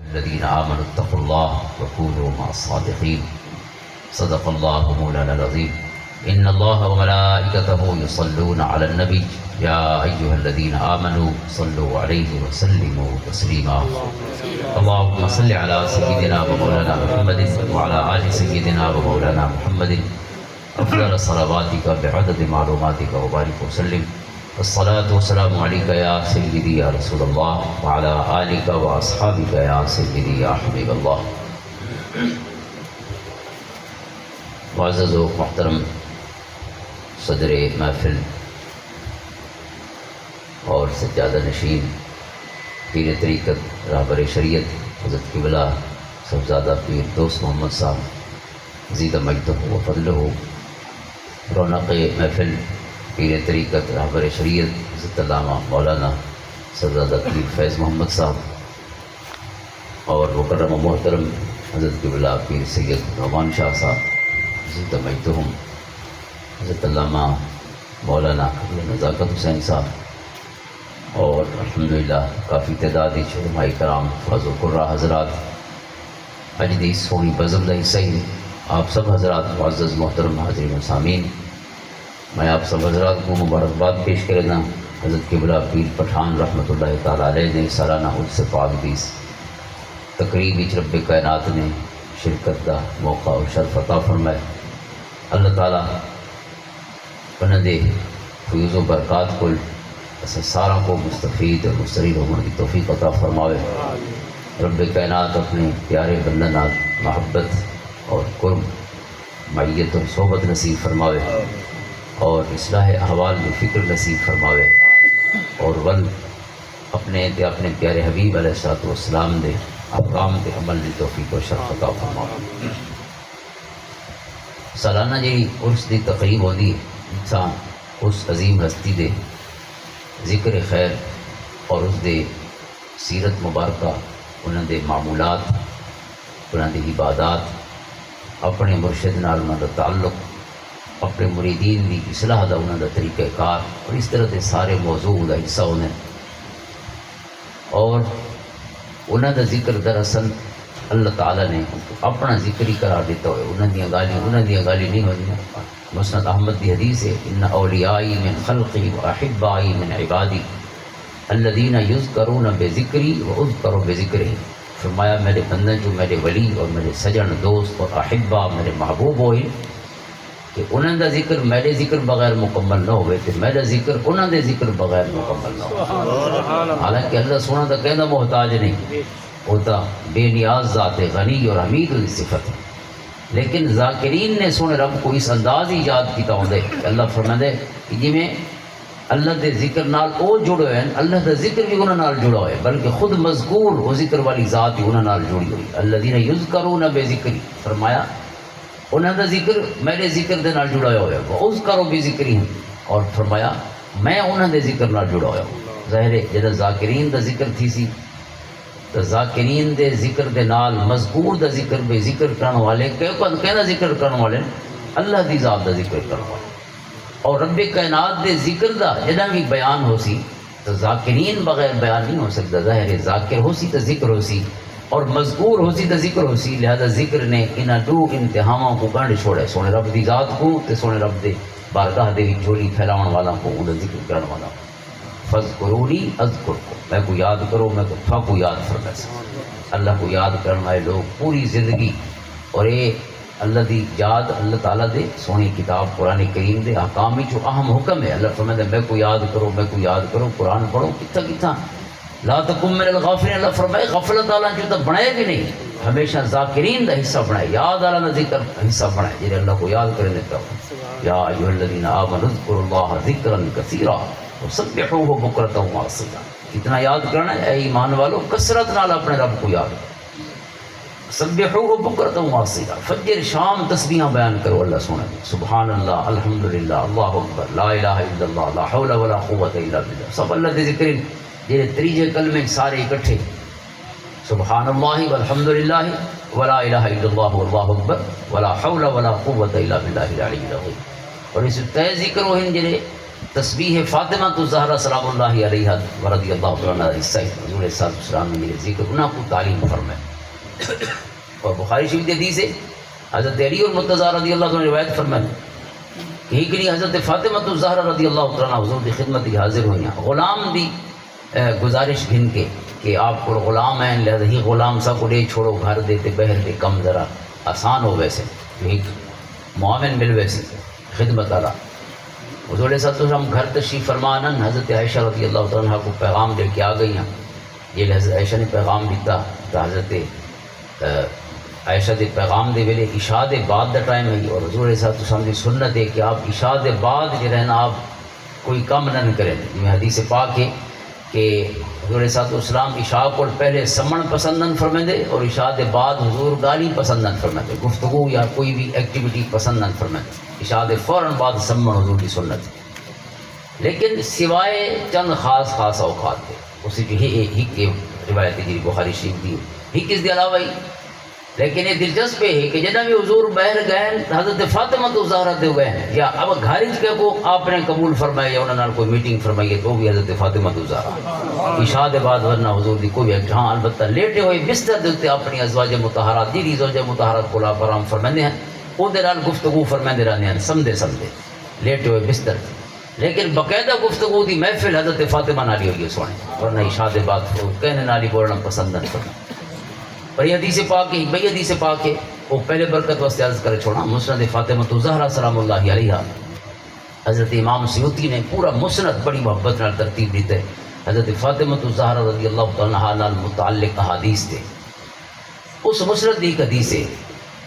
الذين آمنوا اتقوا الله وكونوا مع الصادقين صدق الله مولانا العظيم إن الله وملائكته يصلون على النبي يا أيها الذين آمنوا صلوا عليه وسلموا تسليما اللهم صل على سيدنا ومولانا محمد وعلى آل سيدنا ومولانا محمد أفضل صلواتك بعدد معلوماتك وبارك وسلم الصلاة والسلام عليك يا سيدي يا رسول الله وعلى آلك وأصحابك يا سيدي يا حبيب الله. معزز و محترم صدر محفل اور سجادہ نشین پیر طریقت رہبر شریعت حضرت قبلہ صاحبزادہ پیر دوست محمد صاحب زید مجدہ و فضلہ، رونق محفل پیر طریقت رہبر شریعت حضرت علامہ مولانا صاحبزادہ پیر فیض محمد صاحب، اور مکرم و محترم حضرت قبلہ پیر سید نعمان شاہ صاحب زید مجدہم، حضرت علامہ مولانا نزاکت حسین صاحب، اور الحمدللہ کافی تعدادی علماء کرام فاضل القرہ حضرات، اج دی سونی بزم دا حصہ ہی آپ سب حضرات معزز محترم حاضرین و سامعین، میں آپ سب حضرات کو مبارکباد پیش کرنا حضرت قبلہ پیر پٹھان رحمۃ اللہ تعالیٰ علیہ نے سالانہ عرس پاک دیس تقریب رب کائنات نے شرکت کا موقع اور شرف عطا فرمائے. اللہ تعالیٰ انہوں دے فیوز و برکات کو اسے سارا کو مستفید اور مسترید ہونے کی توفیق عطا فرماوے. رب کائنات اپنے پیارے بندہ نال محبت اور قرب معیت اور صحبت نصیب فرماوے، اور اصلاح احوال میں فکر نصیب فرماوے، اور ول اپنے پیارے حبیب علیہ الصلوۃ والسلام دے احکام دے عمل دی توفیق و شرف عطا فرماوے. سالانہ جی عرس دی تقریب ہوندی ہے، انسان اس عظیم ہستی دے ذکر خیر اور اس دے سیرت مبارکہ، انہوں دے معمولات، انہوں دے عبادات، اپنے مرشد نال انہوں دا تعلق، اپنے مریدین دی اصلاح دا انہوں دا طریقہ کار، اور اس طرح دے سارے موضوع دا حصہ انہیں، اور انہوں دا ذکر دراصل اللہ تعالیٰ نے اپنا ذکر ہی قرار دیتا ہوئے. انہوں دیا گالی نہیں ہوئی. مسند احمد دی حدیث ہے، ان اولیائی من خلقی و احبائی من عبادی الذین یذکرون بذکری و اذکر بذکری. فرمایا میرے بندے جو میرے ولی اور میرے سجن دوست اور احبا میرے محبوب ہوئے کہ انہوں دا ذکر میرے ذکر بغیر مکمل نہ ہوئے، تو میرا ذکر انہوں دے ذکر بغیر مکمل نہ ہوئے. حالانکہ اللہ سونا دا کہنا محتاج نہیں ہوتا، بے نیاز ذات غنی اور حمید کی صفت ہے، لیکن ذاکرین نے سونے رب کو اس انداز ہی یاد کیتا ہوندے کہ اللہ فرماندے کہ جی میں اللہ دے ذکر نال او جڑے ہیں، اللہ دا ذکر بھی انہاں نال جڑا ہوئے، بلکہ خود مذکور وہ ذکر والی ذات ہی انہاں نال جڑی ہوئی. الذین یذکرون بذکری، فرمایا انہاں دا ذکر میرے ذکر دے نال جڑا ہوا ہے. وہ اذکروا بذکری، اور فرمایا میں انہاں دے ذکر نال جڑا ہوا ہوں. ظاہر ہے جدوں ذاکرین دا ذکر تھی سی تو ذاکرین دے ذکر دے نال مذکور دا ذکر بے ذکر کرنے والے کہنا ذکر کرنے والے اللہ دی ذات دا ذکر کرنے والے، اور رب کائنات دے ذکر دا جدہ بھی بیان ہو سی تو ذاکرین بغیر بیان نہیں ہو سکتا. ظاہر ہے ذاکر ہو سی تو ذکر ہو سی، اور مذکور ہو سی تو ذکر ہو سی. لہذا ذکر نے انہاں دو انتہاموں کو گنڈ چھوڑے، سونے رب دی ذات کو تے سونے رب دے بارگاہ دے جھولی پھیلاؤن والا کو، انہاں ذکر کرنے والا. فذکرونی اذکرکم، میں کو یاد کرو میں تو کو یاد فرما سکتا. اللہ کو یاد کرنے والے لوگ پوری زندگی، اور یہ اللہ دی یاد اللہ تعالیٰ دے سونی کتاب قرآن کریم دے احکام جو اہم حکم ہے. اللہ فرماتا ہے میں کو یاد کرو میں کو یاد کرو، قرآن پڑھو. کتنا لا تکن من الغافلین، اللہ فرمائے غفلت والا جو تو بنائے بھی نہیں، ہمیشہ ذاکرین دا حصہ بنائے، یاد والا دا ذکر حصہ بنائے جنہیں اللہ کو یاد کرنے کا. یا ایھا الذین آمنوا اذکروا اللہ ذکرا کثیرا وسبحوہ بکرۃ و اصیلا. کتنا یاد کرنا ہے اے ایمان والو، کثرت نال اپنے رب کو یاد. سبحوہ بکرۃ و اصیلا، فجر شام تسبیحاں بیان کرو اللہ سونے دی. سبحان اللہ، الحمدللہ، اللہ اکبر، لا الہ الا اللہ، لا حول ولا قوت الا باللہ. سب اللہ دے ذکر جہے تریجے کلمے سارے اکٹھے، سبحان اللہ والحمدللہ ولا الہ الا اللہ واللہ اکبر ولا حول ولا قوت الا باللہ العلی العظیم. اور اس تے ذکر وہ ہیں جڑے تسبیح فاطمہ تو زہرا سلام اللہ علیہا و رضی اللہ عنہا حصہ حضور صلی اللہ علیہ وسلم نے یہ ذکر انہاں کو تعلیم فرمائے. اور بخاری شریف کی حدیث ہے حضرت علی المرتضیٰ رضی اللہ عنہ روایت فرمائے کہ ہی حضرت فاطمہ تو زہرا رضی اللہ عنہ حضور کی خدمت کی حاضر ہوئی ہیں غلام دی گزارش گھن کے کہ آپ کو غلام ہیں لہذا ہی غلام سا کو لے چھوڑو گھر دیتے بہر دے کم ذرا آسان ہو ویسے ایک معاون مل ویسے خدمت والا. حضور صلی اللہ علیہ وسلم گھر تشریف فرمانن حضرت عائشہ رضی اللہ عنہ کو پیغام لے کے آ گئی ہیں. یہ حضرت عائشہ نے پیغام دیتا تو حضرت عائشہ دے پیغام دے ویلے عشاء دے بعد دا ٹائم ہے اور حضور صلی اللہ علیہ وسلم کی سنت ہے کہ آپ عشاء دے بعد جو رہنا آپ کوئی کم نہ کریں. میں حدیث پاک ہے کہ حضور صلی اللہ علیہ وسلم عشاء کو پہلے سمن پسند نہ فرمائیں اور عشاء دے بعد حضور گالی پسند نہ فرمائیں گفتگو یا کوئی بھی ایکٹیویٹی پسند نہ فرمائیں. عشاء دے فوراً بعد سمن حضور کی سنت ہے لیکن سوائے چند خاص اوقات تھے اسی جو ہی کے روایت جی بخاری شریف دی ہی کس کے علاوہ ہی. لیکن یہ دلچسپ ہے کہ جنہیں بھی حضور باہر گئے حضرت فاطمہ تو زہرا دے گئے ہیں یا اب گھارج کے کو آپ نے قبول فرمایا یا انہوں نے کوئی میٹنگ فرمائی ہے تو بھی حضرت فاطمہ تو زہرا عشاء دے بعد ورنہ حضور دی کوئی ایک ہاں البتہ لیٹے ہوئے بستر دے اپنی ازواج مطہرات جی زوج مطہرات کو آپ آرام فرماندے ہیں وہ دے نال گفتگو فرماندے رہنے ہیں سمدے لیٹے ہوئے بستر لیکن باقاعدہ گفتگو دی محفل حضرت فاطمہ نالی ہوئی ہے سونے ورنہ عشاء دے بعد کہنے نالی بولنا پسند نہ کرنا. پر یہ حدیث پاک ہے بھئی حدیث پاک ہے وہ پہلے برکت واسطے عرض کرے چھوڑا مسند فاطمہ تو زہرا سلام اللہ علیہا. حضرت امام سیوطی نے پورا مسند بڑی محبت نال ترتیب دیتے ہیں. حضرت فاطمہ تو زہرا رضی اللہ عنہا نال متعلق احادیث تھے. اس مسند دی ایک حدیث ہے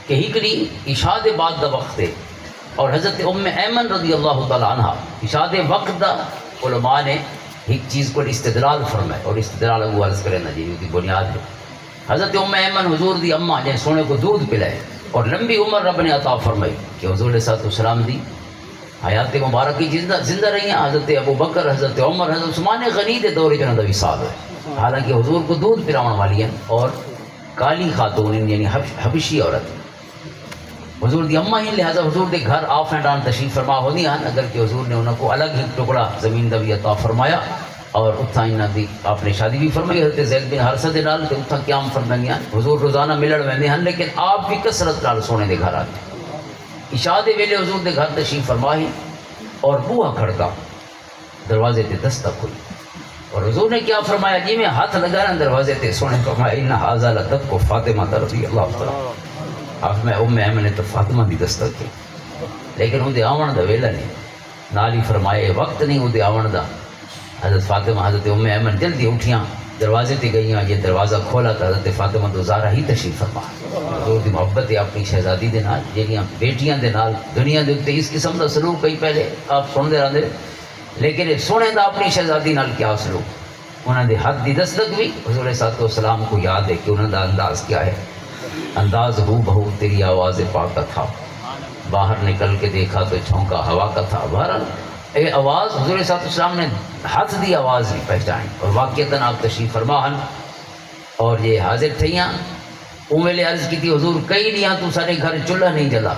کہ ہکڑی عشاء دے بعد دا وقت ہے اور حضرت ام ایمن رضی اللہ تعالی عنہ عشاء دے وقت دا علماء نے ایک چیز کو استدلال فرمائے اور استدلال وہ عرض کرے نا جی کی بنیاد ہے. حضرت ام ایمن حضور دی اماں جن سونے کو دودھ پلائے اور لمبی عمر رب نے عطا فرمائی کہ حضور صلی اللہ علیہ وسلم دی حیات مبارک کی زندہ رہی ہیں. حضرت ابو بکر حضرت عمر حضرت عثمان غنی دے دور جنہ دا وصال ہے حالانکہ حضور کو دودھ پلاون والی ہیں اور کالی خاتون یعنی حبشی عورت حضور دی اماں ہی لہذا حضور دے گھر آف اینڈ آن تشریف فرما ہوندی ہیں اگر کہ حضور نے انہوں کو الگ ہی ٹکڑا زمین دا بھی عطا فرمایا اور اتھا انہاں دی آپ نے شادی بھی فرمائی حضرت زید بن حارثہ دے نال تے اتھا قیام فرمائیاں حضور روزانہ ملڑ ویندے ہیں لیکن آپ بھی کثرت نال سونے دے گھر آتے. عشاء دے ویلے حضور دے گھر تشریف فرمائی اور بوہا کھڑکا دروازے تے دستک ہوئی اور حضور نے کیا فرمایا جی میں ہاتھ لگانا دروازے تے سونے فرمایا ان ھذا لتق فاطمہ رضی اللہ تعالی آپ میں ام ایمن نے تو فاطمہ دی دستک کی لیکن ان دے آون دا ویلا نہیں نال ہی فرمائے وقت نہیں ان دے آون دا. حضرت فاطمہ حضرت ام ایمن جلدی اٹھیاں دروازے تے گئیاں یہ دروازہ کھولا تو حضرت فاطمہ تو زہرا ہی تشریف فرما. حضور دی محبت ہے اپنی شہزادی دے نال جہاں بیٹیاں دے نال دنیا دے اوپر اس قسم دا سلوک کئی پہلے آپ سنتے رہتے لیکن یہ سونے دا اپنی شہزادی نال کیا سلوک انہوں نے ہاتھ دی دستک بھی حضور صلی اللہ علیہ وسلم کو یاد ہے کہ انہوں دا انداز کیا ہے. انداز ہو بہو تیری آواز پاک کا تھا باہر نکل کے دیکھا تو چھونکا ہوا کا تھا. بہرحال یہ آواز حضور صلی اللہ علیہ وسلم نے ہاتھ دی آواز بھی پہچانی اور واقعتاً آپ تشریف فرمان اور یہ حاضر تھیاں ویلے عرض کی تھی حضور کئی دیاں تو سارے گھر چولہا نہیں جلا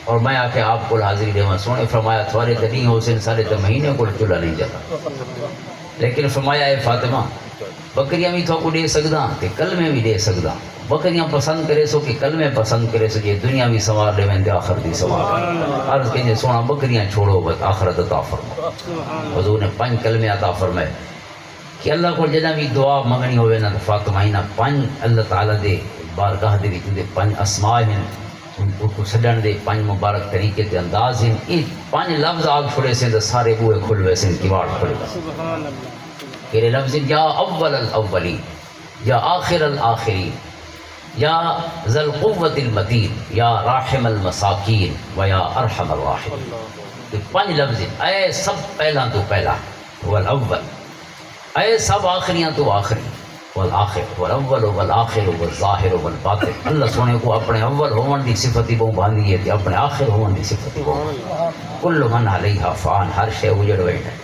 اور میں آ کے آپ کو حاضری دے سونے فرمایا تھوڑے تو نہیں ہو سن سارے تو مہینے کو چولہا نہیں جلا لیکن فرمایا اے فاطمہ بکریاں بھی تو کو دے سکدا تے کلمے بھی دے سکدا. بکریاں پسند کرے سو کہ کلمے پسند کرے سو کہ دنیا بھی سوار لے ویندے آخر دی سوار عرض کہ سونا بکریاں چھوڑو بس آخرت عطا فرما. حضور نے 5 کلمے عطا فرمائے کہ اللہ کو جنہ بھی دعا منگنی ہوئے نا فاطمہ ہی نا 5 اللہ تعالیٰ دے بارگاہ دے وچ 5 اسماء ہیں ان کو سڈن دے 5 مبارک طریقے تے انداز ہیں. یہ 5 لفظ آگ چھوڑے سے تو سارے بوئے کھل ویسے کواڑ کھلے کہ لفظ یا اول الاولی یا آخر الآخرین یا ذا القوت المتین یا راحم المساکین و یا ارحم الراحمین. یہ 5 لفظ اے سب پہلا تو پہلا والاول اے سب آخریاں تو آخری والآخر والاول والآخر والظاہر والباطن. اللہ سونے کو اپنے اول ہون دی صفتی بہو باندھی ہے اپنے آخر ہون دی صفتی بہو. کل من علیہا فان ہر شے اجڑ ویٹ ہے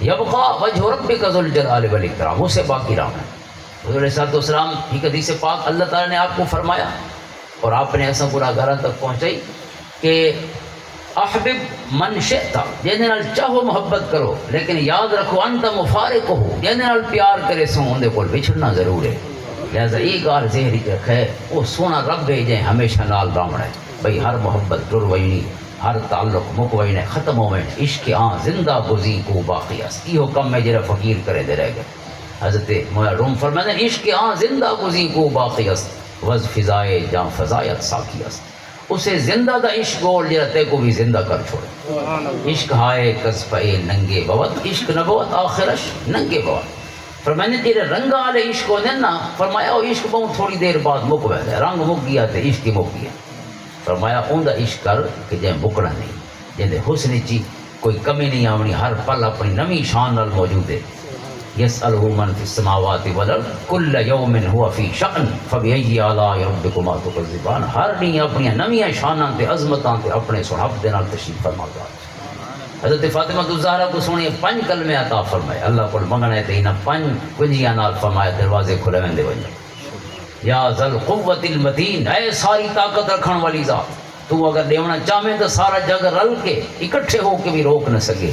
یبقا وجہ ربک ذو الجلال والاکرام اسے باقی رہنا. حضور صلی اللہ علیہ وسلم ایک حدیث پاک اللہ تعالیٰ نے آپ کو فرمایا اور آپ نے ایسا گناہ گاروں تک پہنچائی کہ احبب من شئت جن نال چاہو محبت کرو لیکن یاد رکھو انت مفارق ہو جن نال پیار کرے سو اندے کول بچھڑنا ضرور ہے. لہذا یہ گال ذہن چ رکھے وہ سونا رب ہے جے ہمیشہ نال رہنا ہے. بھئی ہر محبت ٹر وینی ہر تعلق مک وینے ختم ہو وینے عشق آن زندہ گزی کو باقی است. یہ کم ہے جڑا فقیر کرے دے رہ گئے. حضرت مولا روم فرماتے ہیں عشق آن زندہ گزی کو باقی است وز فضائے جان فضایت ساکی است. اسے زندہ دا عشق گول جڑا تے کو بھی زندہ کر چھوڑے. عشق ہائے کس پئے ننگے بوت عشق نہ بوت آخرش ننگے بوت. فرمانے جڑے رنگ والے عشق ہوندے نا فرمایا وہ عشق بہت تھوڑی دیر بعد مک ویندا. رنگ مک گیا تے عشق مک گیا. فرمایا اوندا عشق کر کہ جے مکڑا نہیں جے حسن چی کوئی کمی نہیں آونی ہر پل اپنی نمی شان نال موجود ہے. یسألہ من فی السماوات والارض کل یوم هو فی شأن فبأی آلاء ربکما تکذبان. ہر دن اپنی نمیاں شاناں تے عظمتاں تے اپنے سنہب دے نال تشریف فرما گا. حضرت فاطمہ الزہرا کو سونے 5 کلمے عطا فرمائے. اللہ کو منگنا ہے تے انہاں 5 کنجیاں نال فرمایا دروازے کھلے ویندے ونجے. یا ذل قوت المتین اے ساری طاقت رکھن والی ذات تو اگر دیونا چاہے تو سارا جگ رل کے اکٹھے ہو کے بھی روک نہ سکے.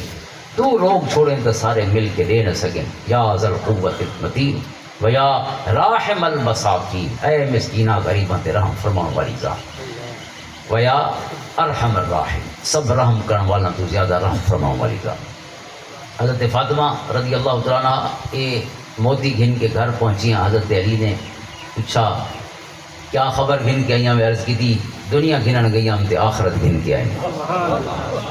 تو روک چھوڑیں تو سارے مل کے دے نہ سکیں. یا ذل قوت المتین ویا راحم المساکین اے مسکینہ غریباں تے رحم فرمان والی ذات. ویا ارحم الراحم سب رحم کرنے والا تو زیادہ رحم فرمان والی ذات. حضرت فاطمہ رضی اللہ تعالیٰ عنہ یہ موتی گھن کے گھر پہنچی ہیں. حضرت علی نے پوچھا کیا خبر گھن کے آئیاں. میں عرض کی تھی دنیا گھنن گئی ہم تے آخرت گھن کے آئیں.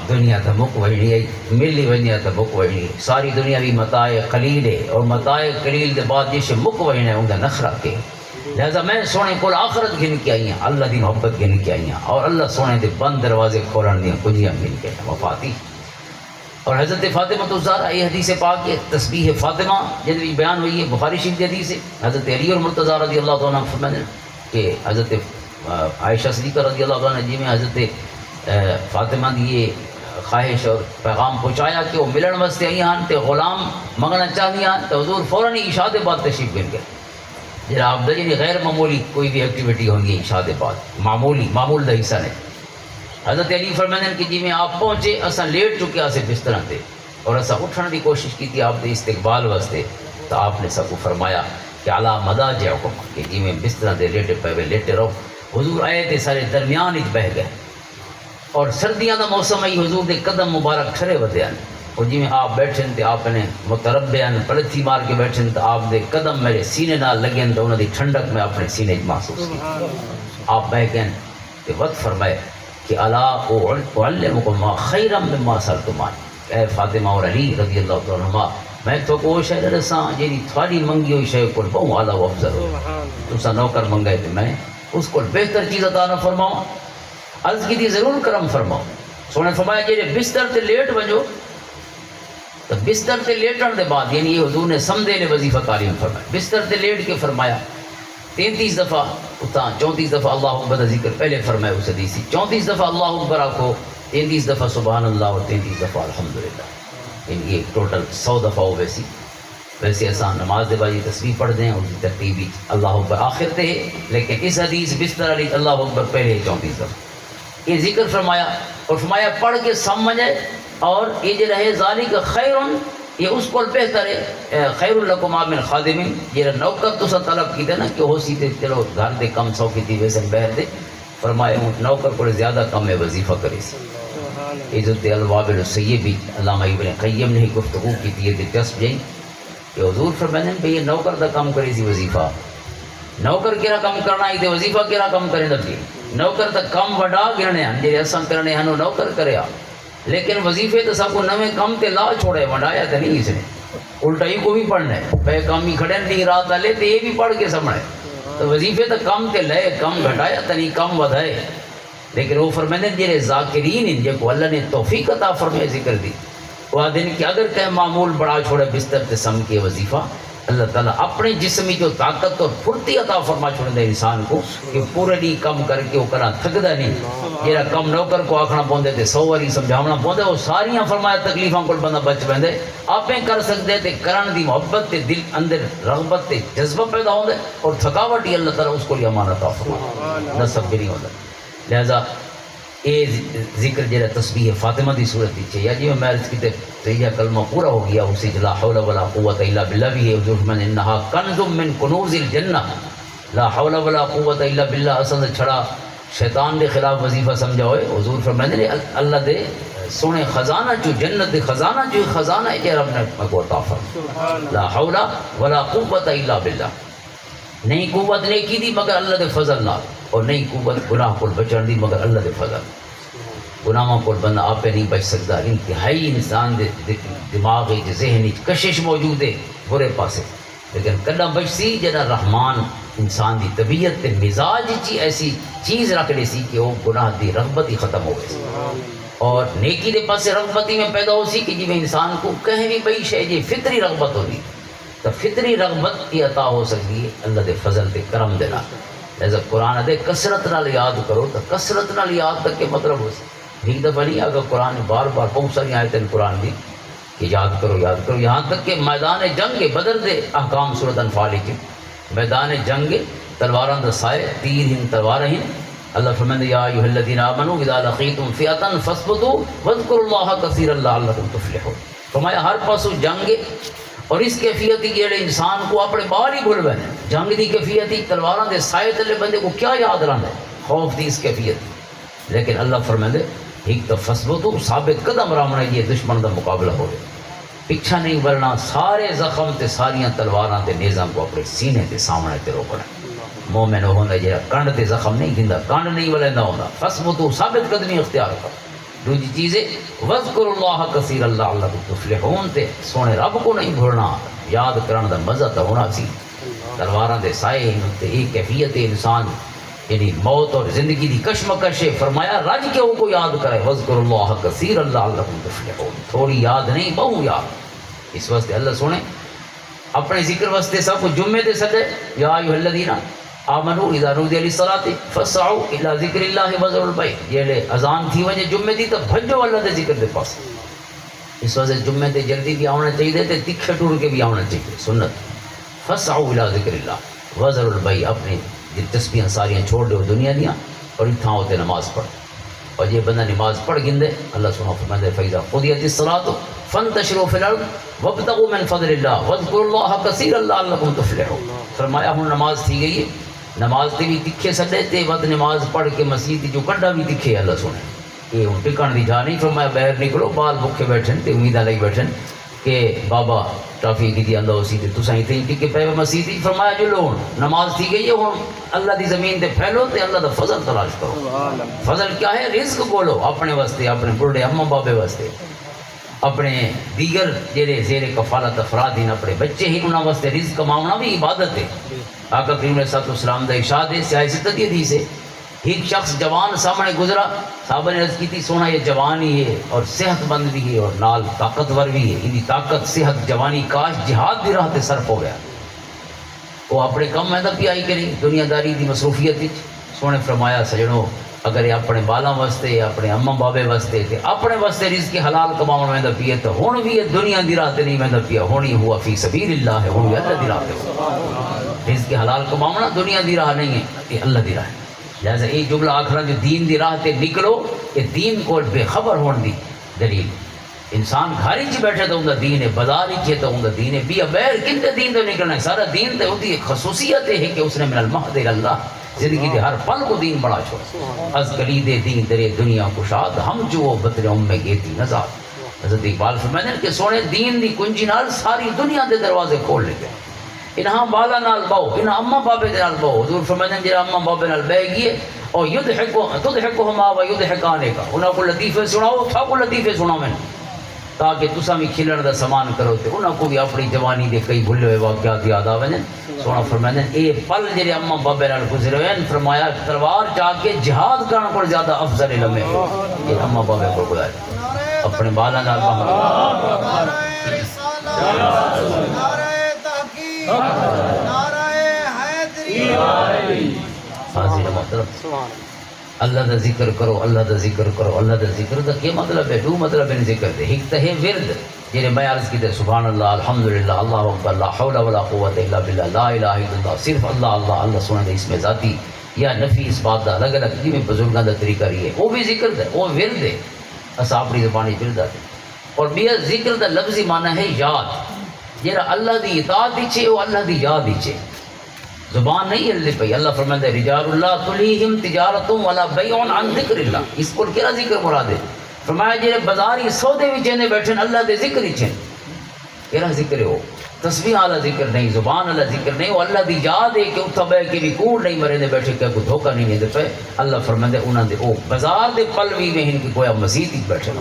دنیا تو مک وہنی آئی ملی ونیا تو مک وہنی. ساری دنیا بھی متاع قلیل ہے اور متاع قلیل کے بعد جیسے مک وہن ہے انہیں نخرہ کے. لہذا میں سونے کو آخرت گھن کے آئی ہیں اللہ دی محبت گھن کے آئی ہیں اور اللہ سونے دے بند دروازے کھولن دیا کنجیاں گھن کے وفاتی. اور حضرت فاطمہ الزہرا یہ حدیث پاک ہے تسبیح فاطمہ جن بھی بیان ہوئی ہے بخاری شریف کی حدیث ہے. حضرت علی اور مرتضیٰ رضی اللہ عنہ فرماتے ہیں کہ حضرت عائشہ صدیقہ رضی اللہ عنہ جی میں حضرت فاطمہ دی یہ خواہش اور پیغام پہنچایا کہ وہ ملن واسطے آئی ہیں تے غلام منگنا چاہتی ہیں تو حضور فوراً عشاء دے بعد تشریف گن گئے. جرا آپ یعنی غیر معمولی کوئی بھی ایکٹیویٹی ہونگی عشاء دے بعد معمول دا حصہ نہیں. حضرت علی فرماتے ہیں کہ جی میں آپ پہنچے اساں لیٹ چکے اسے بستر تے اور اساں اٹھن دی کوشش کی تھی آپ دے استقبال واسطے. تو آپ نے سب کو فرمایا کہ علی مضاجعکم کہ جی میں بستر تے لیٹے پے لیٹے رہو. حضور آئے تے سارے درمیان وچ بہ گئے اور سردیاں دا موسم آئی حضور دے قدم مبارک ٹھرے ودے ہیں اور جی میں آپ بیٹھے تے آپ نے متربعن پلتھی مار کے بیٹھے تے آپ دے قدم میرے سینے نال لگے تے انہاں دی ٹھنڈک میں اپنے سینے وچ محسوس کی. آپ بہ گئے تے وقت فرمائے کہ الا اعلمکم ما خیرا مما سألتمانی. اے فاطمہ اور علی رضی اللہ تعالیٰ عنہما میں تو کو شے دساں جیڑی تھوڑی منگی ہوئی شے کو بہت اعلیٰ و افضل ہو. تساں نوکر منگائے تے میں اس کو بہتر چیز عطا نہ فرماؤں. عرض کی تھی ضرور کرم فرماؤ. سونے فرمایا جیڑے بستر تے لیٹ وجو تو بستر تے لیٹن دے بعد یعنی یہ حضور نے سمدے نے وظیفہ تعلیم فرمایا. بستر تے لیٹ کے فرمایا 33 دفعہ اتنا 34 دفعہ اللہ اکبر کا ذکر پہلے فرمایا اس حدیث 34 دفعہ اللہ اکبر آکھو 33 دفعہ سبحان اللہ اور 33 دفعہ الحمدللہ. یعنی یہ ٹوٹل 100 دفعہ ہو ویسے ایسا نماز دے بعد یہ تسبیح پڑھ دیں اور ترتیبی اللہ اکبر آخر تے ہے لیکن اس حدیث بستر علی اللہ اکبر پہلے 34 دفعہ یہ ذکر فرمایا اور فرمایا پڑھ کے سمجھے اور یہ جو رہے ذالک خیرن یہ اس کو بہتر ہے خیر لکم من خادم یہ نوکر تو طلب کی دے نا کہ ہو سی تے چلو گھر دے کم سو کی تھی ویسے بہر دے فرمایا نوکر کو زیادہ کم ہے وظیفہ کرے سی. عزت الوابل السیبی علامہ ابن قیم نے گفتگو کی تھی یہ دلچسپ جائیں کہ حضور فرماتے ہیں بھئی یہ نوکر دا کم کرے سی وظیفہ نوکر کیرا کم کرنا ہی تے وظیفہ کیرا کم کرے نبی نوکر تا کم وڈا گرنے ہیں جی اساں کرنے ہیں نوکر کریا لیکن وظیفے تو سب کو نویں کم تے لا چھوڑے وڈایا تو نہیں اس نے الٹا ہی کو بھی پڑھنا ہے پہ کام ہی کھڑے نہیں رات لے تے یہ بھی پڑھ کے سمجھے تو وظیفے تو کم تے لے کم گھٹایا تو نہیں کم ودھائے. لیکن وہ فرماتے ہیں جڑے ذاکرین ہیں جن کو اللہ نے توفیق عطا فرمائے ذکر دی وہ دن کہ اگر کہ معمول بڑا چھوڑے بستر تے سم کے وظیفہ اللہ تعالیٰ اپنے جسمی جو طاقت اور پھرتی عطا فرما چھوڑے دے انسان کو کہ پورے نہیں کم کر کے وہ کرا تھکدا نہیں. جہاں کم نوکر کو آکھنا پوندے تے 100 واری سمجھاونا پوندے وہ ساریاں فرمایا تکلیفاں کو بندہ بچ پہندے آپ کر سکتے تے کرن دی محبت تے دل اندر رغبت تے جذبہ پیدا ہوندے اور تھکاوٹ ہی اللہ تعالیٰ اس کو لیے امانت عطا فرما نصب بھی نہیں ہوتا. لہذا اے ذکر جڑا تسبیح فاطمہ دی صورت وچ ہے، یا جی میں عرض کیتے تیجا کلمہ پورا ہو گیا اسی لا حول ولا قوت الا باللہ بھی ہے، حضور فرماتے ہیں انہا کنز من کنوز الجنہ، لا حول ولا قوت الا باللہ اصل چھڑا شیطان دے خلاف وظیفہ سمجھا ہوئے، حضور فرماتے ہیں اللہ دے سونے خزانہ جو جنت دے خزانہ جو خزانہ ہے کہ رب نے کو عطا فرمایا، لا حول ولا قوت الا باللہ، نہیں قوت نیکی دی مگر اللہ دے فضل نال، اور نہیں قوت گناہ کو بچن دی مگر اللہ دے فضل، گناہوں کو بندہ آپ پہ نہیں بچ سکتا، انتہائی انسان دے دماغ ذہنی کشش موجود ہے برے پاسے، لیکن کلا بچتی جنا رحمان انسان دی طبیعت تے مزاج چی ایسی چیز رکھ لے سی کہ وہ گناہ دی رغبت ہی ختم ہو گئی، اور نیکی دے پاسے رغبت ہی میں پیدا ہو سی کہ جی میں انسان کو کہیں بھی بئی شے جی فطری رغبت ہوتی، تو فطری رغبت کی عطا ہو سکتی ہے اللہ دے فضل تے کرم دے نال، لہذا قرآن دے کثرت نال یاد کرو تو کثرت نال یاد تک کے مطلب ہو سی، ایک دفعہ نہیں اگر قرآن بار بار بہت ساری آیتیں قرآن دی کہ یاد کرو یہاں تک کہ میدان جنگ بدر دے احکام سورۃ انفال کی میدان جنگ تلواراں دا سائے تیر ہن تلوار ہن، اللہ فرمائے یا ایھا الذین آمنوا اذا لقیتم فئۃ فاثبتوا واذکروا اللہ کثیرا لعلکم تفلحون، فرمایا ہر پاسو جنگ اور اس کیفیت کی جڑے انسان کو اپنے بال ہی بھول گئے، جنگ دی کیفیت تلواراں دے سائے تلے بندے کو کیا یاد رہنا ہے، خوف دی اس کیفیت، لیکن اللہ فرمائے ایک تو فثبتو ثابت قدم رہنا یہ دشمن دا مقابلہ ہو گیا، پیچھا نہیں ورنا سارے زخم تے ساریاں تلواراں تے نیزاں کو اپنے سینے تے سامنے تے روکنا، مومن ہوندا جڑا کنڈ تے زخم نہیں گندا، کنڈ نہیں ولیندا ہوندا، فثبتو ثابت قدمی اختیار کر، دوسری چیز ہے وذکروا اللہ کثیرا لعلکم تفلحون، تے سونے رب کو نہیں بھولنا، یاد کرن دا مزہ تو ہونا سی، تلواراں دے سائے تے ایک کیفیت انسان یعنی موت اور زندگی دی کشمکش ہے، فرمایا رج کے وہ کو یاد کرے، وذکروا اللہ کثیرا لعلکم تفلحون، تھوڑی یاد نہیں بہو یاد، اس واسطے اللہ سونے اپنے ذکر واسطے سب کو جمعے دے سدے، یا ایھا الذین آمنوا اذا نودی للصلاۃ فاسعوا الی ذکر اللہ وذروا البیع، یہ اذان تھی وجہ جمعے دی تو بھجو اللہ دے ذکر دے پاس، اس واسطے جمعے تے جلدی بھی آنا چاہیے تے تکھے ٹور کے بھی آنا چاہیے، سنت فاسعوا الی ذکر اللہ وذروا البیع، اپنی دلچسپیاں ساریاں چھوڑ دو دنیا دیاں اور اتھاں ہوتے نماز پڑھ، اور یہ بندہ نماز پڑھ گندے اللہ سبحانہ فرماتے ہیں فَإِذَا قُضِيَتِ الصَّلَاةُ فَانْتَشِرُوا فِي الْأَرْضِ وَابْتَغُوا مِنْ فَضْلِ اللَّهِ وَاذْكُرُوا اللَّهَ كَثِيرًا لَعَلَّكُمْ تُفْلِحُونَ، فرمایا ہن نماز تھی گئی ہے، نماز تے بھی تکھے سڈے تے وقت نماز پڑھ کے مسجد جو کنڈا بھی تکھے اللہ سنے، یہ ہن ٹکن دی جا نہیں، فرمایا باہر نکلو بال بکھے بیٹھن تے امیداں لئی بیٹھن کہ بابا ٹافی کی دی اللہ اسی تے تساں ایتھے ہی ٹکے پے مسجد، فرمایا جو لو نماز تھی گئی ہے ہن اللہ دی زمین تے پھیلو تے اللہ دا فضل تلاش کرو، فضل کیا ہے، رزق بولو اپنے واسطے، اپنے بڑھے اماں بابے واسطے، اپنے دیگر جڑے زیر کفالت افراد ہیں اپنے بچے ہی انہاں واسطے رزق کماؤنا بھی عبادت ہے، آقا کریم علیہ السلام دا ارشاد ہے سیاہ ستتی حدیث ہے، ایک شخص جوان سامنے گزرا، صحابہ نے عرض کی تھی سونا یہ جوان ہی ہے اور صحت مند بھی ہے اور نال طاقتور بھی ہے، ان کی طاقت صحت جوانی کاش جہاد دی راہ تے صرف ہو گیا، وہ اپنے کم میں پی آئی کہ نہیں دنیا داری دی مصروفیت، سونے فرمایا سجنوں اگر یہ اپنے بالاں واسطے اپنے اماں بابے واسطے تے اپنے واسطے رزق حلال کماؤن ویندا پیے تو ہن بھی یہ دنیا دی راہ تے نہیں ویندا پیا، ہونی ہوا فی سبیل اللہ ہے، ہن اللہ دی راہ تے، رزق حلال کماؤنا دنیا دی راہ نہیں ہے، یہ اللہ دی راہ ہے، لہذا یہ جملہ آخرا جو دین دی راہ تے نکلو، یہ دین کو بے خبر ہون دی دلیل، انسان گھر ہی بیٹھے تو انہوں دین ہے، بازار ہی تو انہوں دین ہے، بیا بیر کن دین تو نکلنا ہے، سارا دین تو ہوتی ایک خصوصیت ہے کہ اس نے من المہد اللہ زندگی دے ہر پل کو دین بڑا چھوڑا، از کلید دین درے دنیا کشاد ہم جو بطر میں گیتی نزاد، حضرت اقبال فرماتے ہیں کہ سونے دین دی کنجی نال ساری دنیا دے دروازے کھول لے گئے، انہاں بالا نال باؤ، انہاں اماں بابے دے نال باؤ، حضور فرماتے ہیں جڑا اماں بابے نال بہ گئے اور تضحکہما و یضحکانک، انہاں کو لطیفے سناؤ تھا کو لطیفے سناویں تاکہ تساں بھی کھلن دا سامان کرو تے انہاں کو بھی اپنی جوانی دے کئی بھلے ہوئے واقعات یاد آویں، سونا فرماتے ہیں اے پل جڑے اماں بابے نال گزرے ہوئے، فرمایا تلوار چا کے جہاد کرن کو زیادہ افضل لمحے یہ اماں بابے کو گزارے، اپنے بالا نال اللہ دا ذکر کرو، اللہ دا ذکر کرو، اللہ دا ذکر دا کیا مطلب ہے، دو مطلب ہے ذکر دے، ایک تو ہے ورد جنہیں میں عرض کی دے سبحان اللہ الحمدللہ اللہ اکبر لا حول ولا قوت الا باللہ لا الہ الا اللہ، صرف اللہ اللہ اللہ سنے دے اس میں ذاتی یا نفی اس بات دا الگ الگ جی میں بزرگاں دا طریقہ رہی ہے وہ بھی ذکر ہے وہ ورد ہے اسا اپنی زبانی ورد ہے اور بیا ذکر دا لفظی معنی ہے یاد جیرا اللہ دی اطاعت دیچے وہ اللہ دی یاد دیچے زبان نہیں ہلنے پئی اللہ فرمائے رجال اللہ تلیہم تجارتوں ولا بیع عن ذکر اللہ اس کو کیا ذکر مراد ہے فرمایا جیرے بازاری سودے بھی چینے بیٹھن اللہ دے ذکر ہی چین کیا ذکر ہو تسبیح والا ذکر نہیں زبان والا ذکر نہیں وہ اللہ دی یاد ہے کہ اتھا بے کے بھی کوڑ نہیں مرے دے بیٹھے کہ کوئی دھوکہ نہیں دے پہ اللہ فرمائے انہاں دے او بازار دے پلوی میں ہن کی گویا مسجد ہی بیٹھے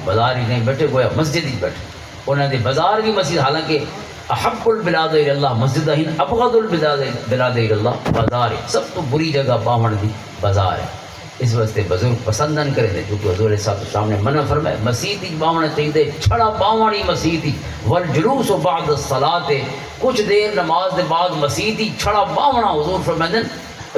بازار ہی نہیں بیٹھے گویا مسجد ہی بیٹھے انہاں دے بازار بھی مسجد حالانکہ احب البلاد الى اللہ مسجد ہن ابغض البلاد الى اللہ بازار ہے سب تو بری جگہ باون دی بازار ہے اس واسطے بزرگ پسند نہ کرے دے کیونکہ حضور صاحب سامنے منع فرمائے مسجد ہی باونا چاہیے چھڑا باوانی مسجد ہی والجلوس بعد الصلاۃ کچھ دیر نماز دے بعد مسجد ہی چھڑا باونا حضور فرمائے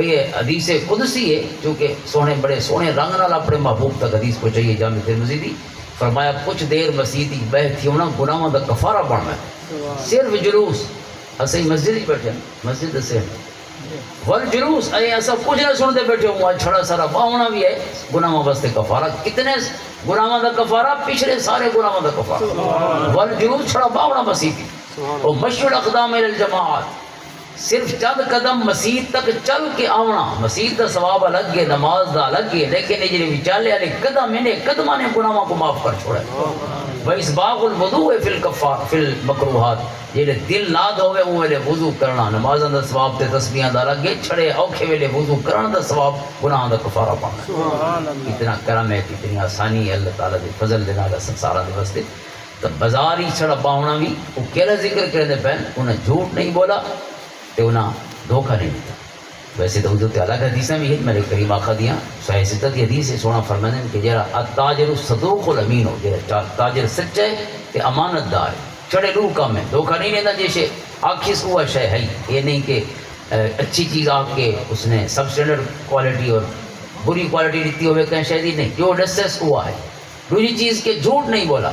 یہ حدیث قدسی ہے چونکہ سونے بڑے سونے رنگ نال اپنے محبوب تک حدیث کو چاہیے جامع ترمذی فرمایا کچھ دیر مسجد ہی بیٹھ تھی ہونا گناہوں دا کفارہ بننا صرف جلوس اسے مسجد ہی بیٹھے مسجد سے والجلوس اے ایسا کچھ نہ سنتے بیٹھے ہوں آج چھڑا سارا باونا بھی ہے گناہوں واسطے کفارہ کتنے گناہوں دا کفارہ پچھلے سارے گناہوں دا کفارہ والجلوس چھڑا باونا مسجد ہی اور مشی الاقدام الى الجماعات صرف چند قدم مسجد تک چل کے آونا مسجد کا ثواب الگ ہے نماز دا الگ ہے لیکن یہ وچالے والے قدم انہیں قدماں نے گناہوں کو معاف کر چھوڑا ہے اسباغ الوضوء فی المکروہات یہ دل ناد ہوئے وہ ویلے وضو کرنا نمازاں دا ثواب تے تسبیحاں دا الگ ہے چھڑے اوکھے ویلے وضو کرنا دا ثواب گناہاں دا کفارہ پانا اتنا کرم ہے اتنی آسانی ہے اللہ تعالیٰ دے فضل دے نال سنسارا دے واسطے تو بازار ہی چھڑا باونا بھی وہ کیلا ذکر کرنے پہن انہیں جھوٹ نہیں بولا تے انہاں دھوکہ نہیں دیتا ویسے تو حضرت الگ حدیثیں بھی ہیں میرے کریم آقا دیاں صحیح ستت حدیث ہے سونا فرمانے کہ جرا التاجر الصدوق الامین ہو جرا تاجر سچا ہے تے امانت دار ہے چڑے لو کم ہے دھوکہ نہیں دیتا جیسے آخس ہوا شے ہے یہ نہیں کہ اچھی چیز آپ کے اس نے سب اسٹینڈرڈ کوالٹی اور بری کوالٹی دیتی ہوئے کہیں شاید ہی نہیں جو ڈسس ہوا ہے دوسری چیز کے جھوٹ نہیں بولا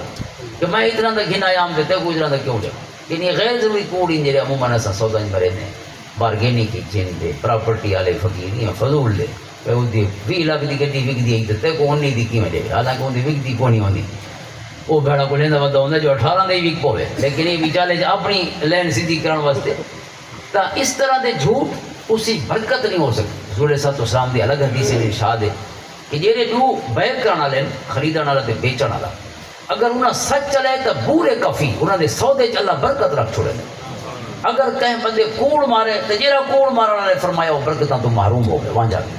کہ میں اتنا تک گھنا عام دیتے کو اتنا تک کیوں دے یعنی غیر ضروری کوڑ ان جڑے عموماً ایسا سودا مرے نے بارگینی کی چین دے پراپرٹی والے فقیر یا فضول دے وہ دی 20 لاکھ دی گڈی وک دی تے کو نہیں دی کی میں دے حالانکہ ان دی وک دی کونی ہوندی وہ بھڑا کو لیندا ودا ہوندا جو 18 دی وک پوے لیکن یہ وچالے اپنی لین سیدھی کرن واسطے تا اس طرح دے جھوٹ اسی برکت نہیں ہو سکتی رسول صلی اللہ علیہ وسلم دی الگ حدیث میں ارشاد ہے کہ جڑے دو بیع کرن والے خریدن والا تے بیچن والا اگر انہاں سچ چلے تو بورے کفی انہاں دے سودے چ اللہ برکت رکھ چھوڑے اگر کہیں بندے کوڑ مارے تو جیڑا کوڑ مارنے والے فرمایا وہ برکتاں تو محروم ہو گئے وہاں جا کے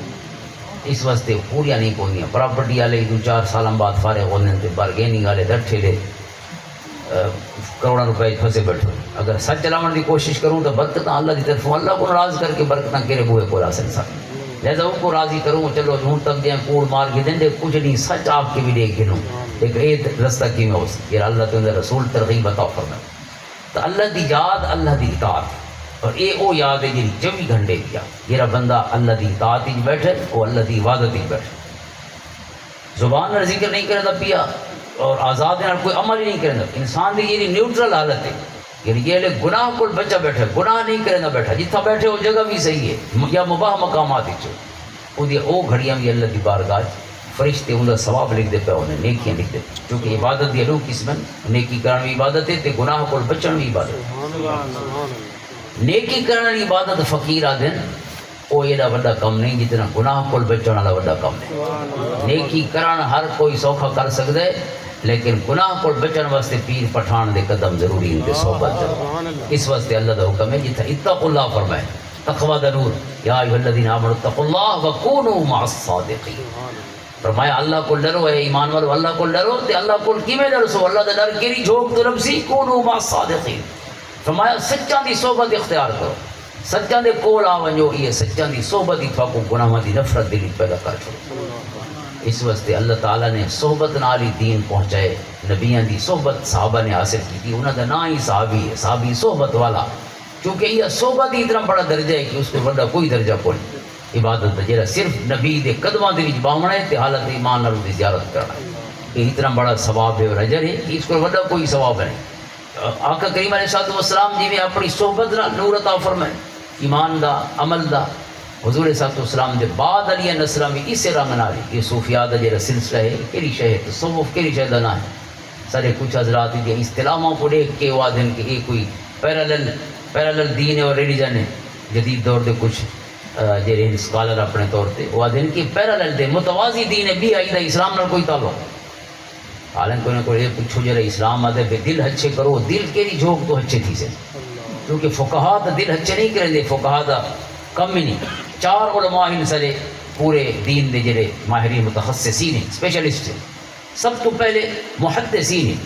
اس واسطے پوریا نہیں کوئی پراپرٹی والے 2-4 سال بعد فارغ ہونے تے بارگیننگ والے ڈٹھے لے کروڑوں روپے پھنسے بیٹھے اگر سچ چلاون کی کوشش کروں تو برکتاں اللہ کی طرف اللہ کو ناراض کر کے برکتاں کیرے بوئے کو حاصل سکتے لہذا ان کو راضی کروں چلو ہوں تک دیں کوڑ مار کے دیں دے کچھ نہیں سچ آپ کے بھی دے گنوں لیکن یہ رستہ کی میں ہو سکتی ہے اللہ تعالیٰ رسول ترغیب عطا فرمائے تو اللہ دی یاد اللہ دی اطاعت اور اے او یاد ہے جی 24 گھنٹے دیا یہ بندہ اللہ دی اطاعت ہی بیٹھے وہ اللہ دی عبادت ہی بیٹھے زبان میں ذکر نہیں کرتا پیا اور آزاد نال کوئی عمل ہی نہیں کرتا انسان دی یہ نیوٹرل حالت ہے یعنی یہ گناہ کو بچہ بیٹھے گناہ نہیں کرنا بیٹھا جتنا بیٹھے وہ جگہ بھی صحیح ہے یا مباح مقامات وہ گھڑیاں بھی اللہ دی بارگاہ فرشتے ان کا ثواب لکھ دے پہ انہیں نیکیاں لکھ دے کیونکہ عبادت دی دو قسم نیکی کرنا بھی عبادت ہے تے گناہ کو بچن بھی عبادت نیکی کرنا عبادت فقیر آدھن وہ ایڈا بڑا کم نہیں جتنا گناہ کو بچن والا بڑا کم نہیں نیکی کرنا ہر کوئی سوکھا کر سکتا ہے لیکن گناہ کو بچن واسطے پیر پٹھان دے قدم ضروری ان کے صحبت ضروری اس واسطے اللہ دا حکم ہے جتنا اتقوا اللہ فرمائے تقوی دا نور یا ایھا الذین آمنوا اتقوا اللہ وکونوا مع الصادقین فرمایا اللہ کو ڈرو ہے ایمان والو اللہ کو ڈرو تے اللہ کو کیویں ڈرسو اللہ دا ڈر کیڑی جھوک تو نفسی کونوا مع الصادقین فرمایا سچاں دی صحبت اختیار کرو سچاں دے کول آ ونجو یہ سچاں دی صحبت ہی تھاکو گناہاں دی نفرت دل پیدا کر چھوڑو اس واسطے اللہ تعالیٰ نے صحبت نال ہی دین پہنچائے نبیاں دی صحبت صحابہ نے حاصل کی تھی انہاں دا نا ہی صحابی ہے صحابی صحبت والا کیونکہ یہ صحبت ہی اتنا بڑا درجہ ہے کہ اس کو بڑا کوئی درجہ کوئی عبادت ہے جہاں صرف نبی دے قدماں دے وچ باونا ہے تے حالت ایمان نال دی زیارت کرنا ہے یہ اتنا بڑا ثواب ہے اور اجر ہے کہ اس کو بڑا کوئی ثواب نہیں آقا کریم علیہ السلام جی میں اپنی صحبت نال نور عطا فرمائے ایمان دا عمل دا حضور صلی اللہ علیہ وسلم دے بعد علی السلام اس رنگ نال یہ صوفیاء دا جڑا سلسلہ ہے کیڑی شے ہے تصوف کیڑی شے دا نہ ہے سارے کچھ حضرات دی اصطلاحوں کو دیکھ کے وہ دن کہ یہ کوئی پیرالل دین ہے اور ریلیجن ہے جدید دور دے کچھ جڑے اسکالر اپنے طور تے وہ دن کی پیرالل دے متوازی دین ہے بھی آئی دا اسلام نال کوئی تعلق حالانکہ انہیں کو یہ پوچھو جڑا اسلام آدھے بے دل ہچے کرو دل کیڑی جھوک تو ہچے تھی سے کیونکہ فقہا دا دل ہچے نہیں کریں دے فقہا دا کم ہی نہیں 4 علماء ہیں سارے پورے دین دے جڑے ماہرین متخصصین ہیں اسپیشلسٹ ہیں سب تو پہلے محدثین ہیں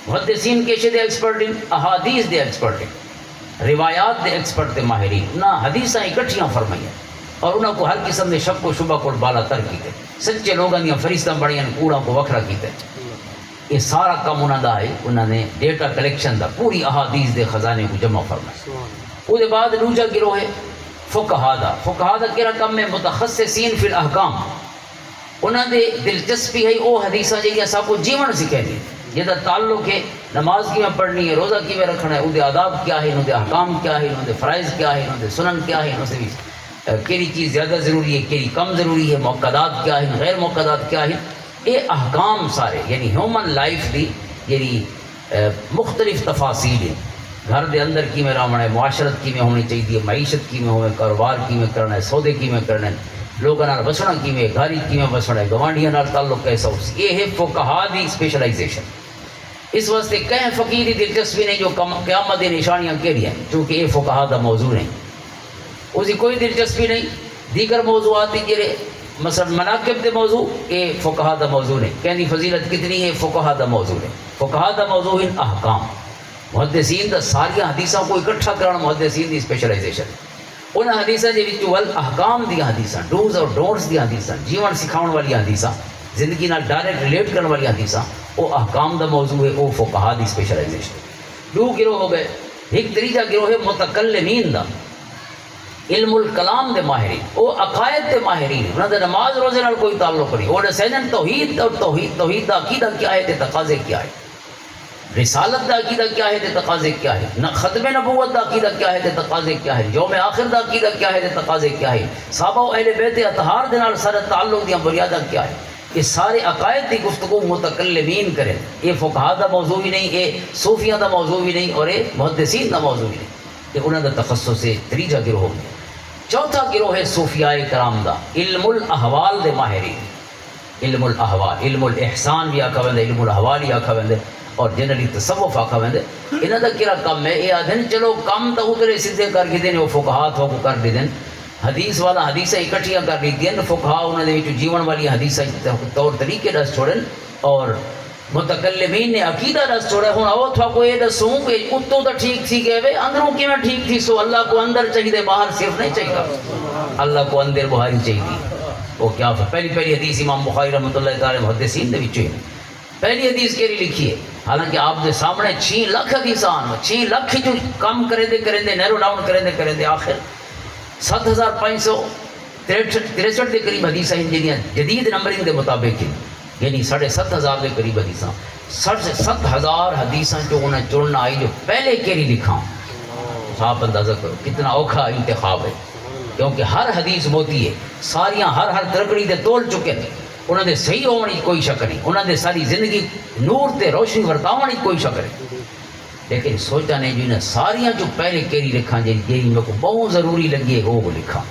محدثین کے دے ایکسپرٹ ہیں احادیث دے ایکسپرٹ ہیں روایات دے ایکسپرٹ تے ماہرین نہ حدیثاں اکٹھیاں فرمائیں اور انہوں کو ہر قسم دے شک و شبہ کو بالا تر کیتے سچے لوگوں دیا فریستاں بڑیاں کوڑاں کو وکھرا کیتے یہ سارا کام انہوں دا ہے انہوں نے ڈیٹا کلیکشن دا پوری احادیث دے خزانے کو جمع فرمائے وہ دے بعد دوجا گروہ ہے فقہا دا کیڑا کم ہے متخصصین فی الاحکام انہوں دے دلچسپی ہے او حدیثہ جہاں سب کو جیون سکھے دی جہاں تعلق ہے نماز کی میں پڑھنی ہے روزہ کی میں رکھنا ہے ان دے آداب کیا ہے ان دے احکام کیا ہے ان دے فرائض کیا ہے ان دے سنن کیا ہے ان سے کیڑی چیز زیادہ ضروری ہے کیڑی کم ضروری ہے موقعات کیا ہے غیر موقعات کیا ہے یہ احکام سارے یعنی ہیومن لائف دی یعنی مختلف تفاصیل ہیں گھر دے اندر کی میں رہنا ہے معاشرت کی میں ہونی چاہیے معیشت کی میں ہوئے کاروبار کی میں کرنا ہے سودے کی میں کرنا ہے لوگوں نال بسنا کی میں گھاری کی میں بسنا ہے گوانڈیاں نال تعلق کیسا ہو یہ ہے فقہا دی اسپیشلائزیشن اس واسطے کہیں فقیر دی دلچسپی نہیں جو قیامت دی نشانیاں کیڑی ہیں چونکہ یہ فقہا دا موضوع نہیں اسی کوئی دلچسپی نہیں دیگر موضوعات جڑے مثلا مناقب دے موضوع یہ فقہا دا موضوع نہیں کہنی فضیلت کتنی ہے فقہا دا موضوع نہیں فقہا دا موضوع ہے احکام محدثین دا ساری حدیثاں کو اکٹھا کرنا محدثین دی اسپیشلائزیشن ان حدیثاں دے وچ ول احکام دی حدیثاں ڈوز اور ڈونٹس دی حدیثاں جیون سکھاؤن والی حدیثاں زندگی نال ڈائریکٹ ریلیٹ کرنے والی حدیثاں وہ احکام دا موضوع ہے وہ فقہا دی اسپیشلائزیشن 2 گروہ ہو گئے ایک تیجا گروہ ہے متکلمین دا علم الکلام دے ماہرین وہ عقائد دے ماہرین انہاں دا نماز روزے نال کوئی تعلق نہیں وہ دسن توحید اور توحید دا عقیدہ کیا ہے تے تقاضے کیا ہے رسالت دا عقیدہ کیا ہے تے تقاضے کیا ہے نہ ختم نبوت دا عقیدہ کیا ہے تے تقاضے کیا ہے یوم آخر دا عقیدہ کیا ہے تے تقاضے کیا ہے صحابہ و اہل بیت اطہار دے نال سارے تعلق دیاں بنیاداں کیا ہے یہ سارے عقائد کی گفتگو متکلمین کریں یہ فقہا دا موضوع ہی نہیں یہ صوفیاں دا موضوع ہی نہیں اور یہ محدثین دا موضوع ہی نہیں یہ انہاں دا تخصص ہے تیجا گروہ ہے 4تھا گروہ ہے صوفیاء کرام دا علم الاحوال دے ماہرین علم الاحوال علم الاحسان بھی آکھا ویندے علم الاحوال ہی آکھا ویندے اور جنرلی تصوف آکھا ویندے انہاں دا کیڑا کم ہے یہ آدھن چلو کم تو اترے سیدھے کر کے دین وہ فقہات ہو کو کر دین حدیث والا حدیثیں اکٹھیاں کر لی دین فقہا انہاں دے وچ جیون والی حدیثیں طور طریقے دس چھوڑن اور متکلمین نے عقیدہ دس چھوڑے ہن او تھا کو یہ دسوں کہ اتوں تو ٹھیک تھی کہ اندروں کیویں ٹھیک تھی سو اللہ کو اندر چاہیے باہر صرف نہیں چاہیے اللہ کو اندر باہر ہی چاہیے وہ کیا پہلی حدیث امام بخاری رحمۃ اللہ تعالی محدثین دے وچ پہلی حدیث کیری لکھی ہے حالانکہ آپ دے سامنے 6 لاکھ حدیثاں 6 لاکھ جو کم کرے دے نیرو ڈاؤن کرے دے آخر 7563 دے قریب حدیثاں جنہاں جدید نمبرنگ دے مطابق ہیں یعنی 7,500 دے قریب حدیثاں 7,000 حدیثاں جو انہیں چننا آئی جو پہلے کیری لکھاں صاحب اندازہ کرو کتنا اوکھا انتخاب ہے کیونکہ ہر حدیث موتی ہے ساریاں ہر ترکڑی دے تول چکے ہیں انہوں نے صحیح ہونے کی کوئی شک نہیں انہوں نے ساری زندگی نور تے روشنی ورتاؤں کی کوئی شک نہیں لیکن سوچا نہیں جو انہیں ساریاں جو پہلے کیری لکھاں جی میرے کو بہت ضروری لگی ہے وہ لکھاں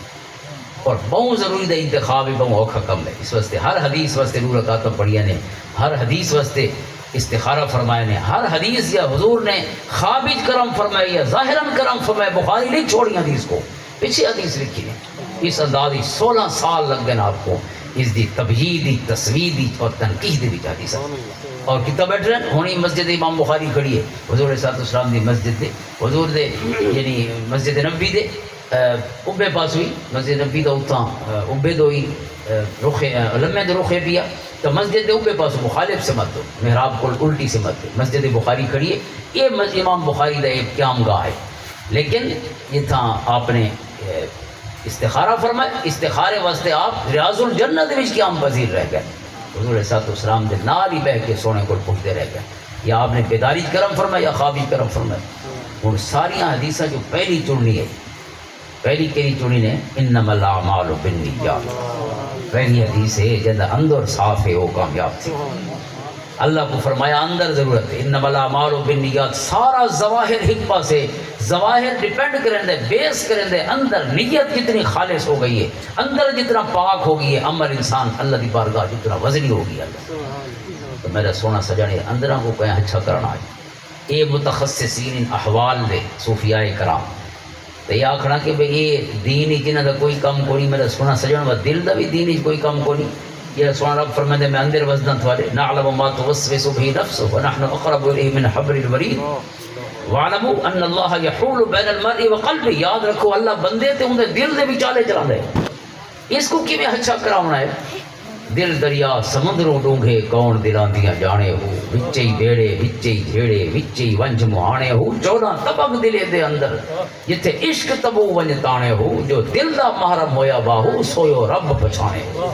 اور بہت ضروری دا انتخاب ہے بہت اوکھا کم ہے اس واسطے ہر حدیث واسطے 2 رکعتاں پڑھیا نے ہر حدیث واسطے استخارہ فرمایا نے ہر حدیث یا حضور نے خابج کرم فرمایا یا ظاہراً کرم فرمایا بخاری نہیں چھوڑی حدیث کو پیچھے حدیث لکھی ہے اس اندازی 16 سال لگ گئے آپ کو اس دی تبہیدی تصویدی اور تنقیح دی حدیث اور کتاب بیٹھ رہے ہیں ہونی مسجد امام بخاری کھڑی ہے حضور صلی اللہ علیہ وسلم دی مسجد دے حضور دے یعنی مسجد نبی دے ابے پاس ہوئی مسجد نبی دا اتھاں ابے دو ہی رخے لمے دے رخے پیا تو مسجد دے ابے پاس مخالف سے مت دو محراب کو الٹی سے مت دو مسجد بخاری کھڑی ہے یہ امام بخاری دا ایک قیام گاہ ہے لیکن یہ تھا آپ نے استخارہ فرمائے استخارے واسطے آپ ریاض الجنت وچ قیام پذیر رہ گئے حضور صلی اللہ علیہ وسلم دے نال ہی بہ کے سونے کو پھٹتے رہ گئے یا آپ نے بیداری کرم فرمایا یا خوابی کرم فرمایا اور ساری حدیثاں جو پہلی چننی ہے پہلی کیری چونی نے انما الاعمال بالنیات، پہلی حدیث ہے جہاں اندر صاف ہے وہ کامیاب تھی۔ اللہ کو فرمایا اندر ضرورت ہے، انما الاعمال بالنیات، سارا ظواہر حکمہ سے، ظواہر ڈیپینڈ کریں دے، بیس کریں دے اندر نیت جتنی خالص ہو گئی ہے، اندر جتنا پاک ہو گئی ہے، عمل انسان اللہ دی بارگاہ جتنا وزنی ہو گئی ہے۔ تو میرا سونا سجانے اندروں کو کہیں اچھا کرنا ہے، یہ متخصصین احوال دے صوفیاء کرام تو یہ آکھنا کہ بھئی یہ دین ہی جنہ دا کوئی کم کو نہیں، میرا سونا سجن و دل دا بھی دین ہی کوئی کم کو نہیں۔ یہ سونا رب فرمائے میں اندر وزدن تھوڑے نعلم ما توسوس به نفسه ونحن اقرب الیہ من حبل الورید وعلموا ان اللہ یحول بین المرء وقلبه، یاد رکھو اللہ بندے تے اندر دل دے وچالے چلا دے، اس کو کیویں اچھا کراونا ہے؟ دل دریا سمندروں ڈونگے کون دلاں دیاں جانے ہو، وچے ہی بیڑے وچے ہی جھیڑے وچے ہی ونج مہانے ہو، 14 طبق دلے دے اندر جتھے عشق تبو ونج تانے ہو، جو دل دا محرم ہویا باہو سویو رب پچھانے ہو۔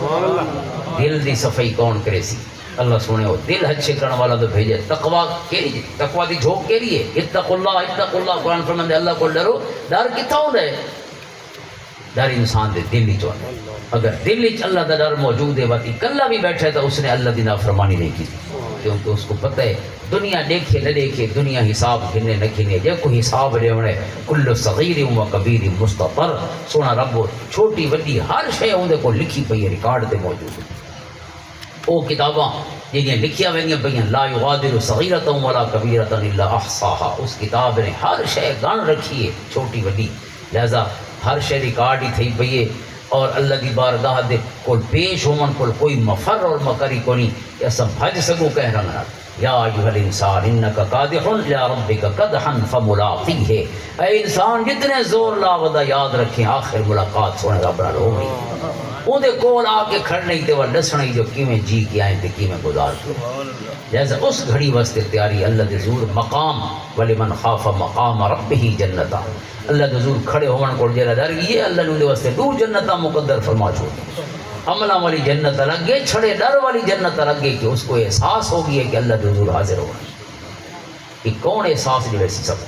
دل دی صفائی کون کرے سی؟ اللہ سونے ہو دل اچھے کرنے والا تو بھیجے۔ تقوی کیری تقوی دی جھوک کیری ہے، اتقوا اللہ، قرآن فرماندے اللہ کو ڈرو، ڈر کتھوں ہوندا ہے؟ ڈر انسان دے دل ہی چاہتا ہے۔ اگر دل ہی اللہ دا ڈر موجود ہے باتی کلہ بھی بیٹھے تو اس نے اللہ دی نافرمانی نہیں کی، کیونکہ اس کو پتہ ہے دنیا دیکھے نہ دیکھے، دنیا حساب گھنے نہ گھنے، جب کوئی حساب لے ہونے کل صغیر و کبیر مستطر، سونا رب چھوٹی وڈی ہر شے اندے کو لکھی پئی ہے، ریکارڈ تے موجود ہے۔ وہ کتاباں جنہیں لکھیا وینیاں پئیاں لا یغادر صغیرۃ ولا کبیرۃ الا احصاها، اس کتاب نے ہر شے گن رکھی ہے چھوٹی وڈی، لہذا ہر شے ریکارڈ ہی تھی پئی ہے، اور اللہ دی بارگاہ دے کول پیش ہومن کول کوئی مفر اور مکری کو نہیں کہ اساں بھج سکو کہہ رہا یا ایھا الانسان انک قادح الی ربک قدحا فملاقیہ، اے انسان جتنے زور لا ودا یاد رکھیں آخر ملاقات سونے رب نال ہوگی، اودے کول آ کے کھڑنے تے وا دسنا جو کیویں جی کے آئیں تے کیویں گزار کے، جیسے اس گھڑی واسطے تیاری اللہ دے حضور مقام ولمن خاف مقام ربہ جنتا، اللہ دے حضور کھڑے ہون کو جڑا ڈر گئی اللہ نے دے واسطے 2 جنتاں مقدر فرما چھوڑی، عملاں والی جنت الگ ہے، چھڑے ڈر والی جنت الگ ہے کہ اس کو احساس ہو گیا کہ اللہ دے حضور حاضر ہونا، کہ کون احساس جو ایسی سب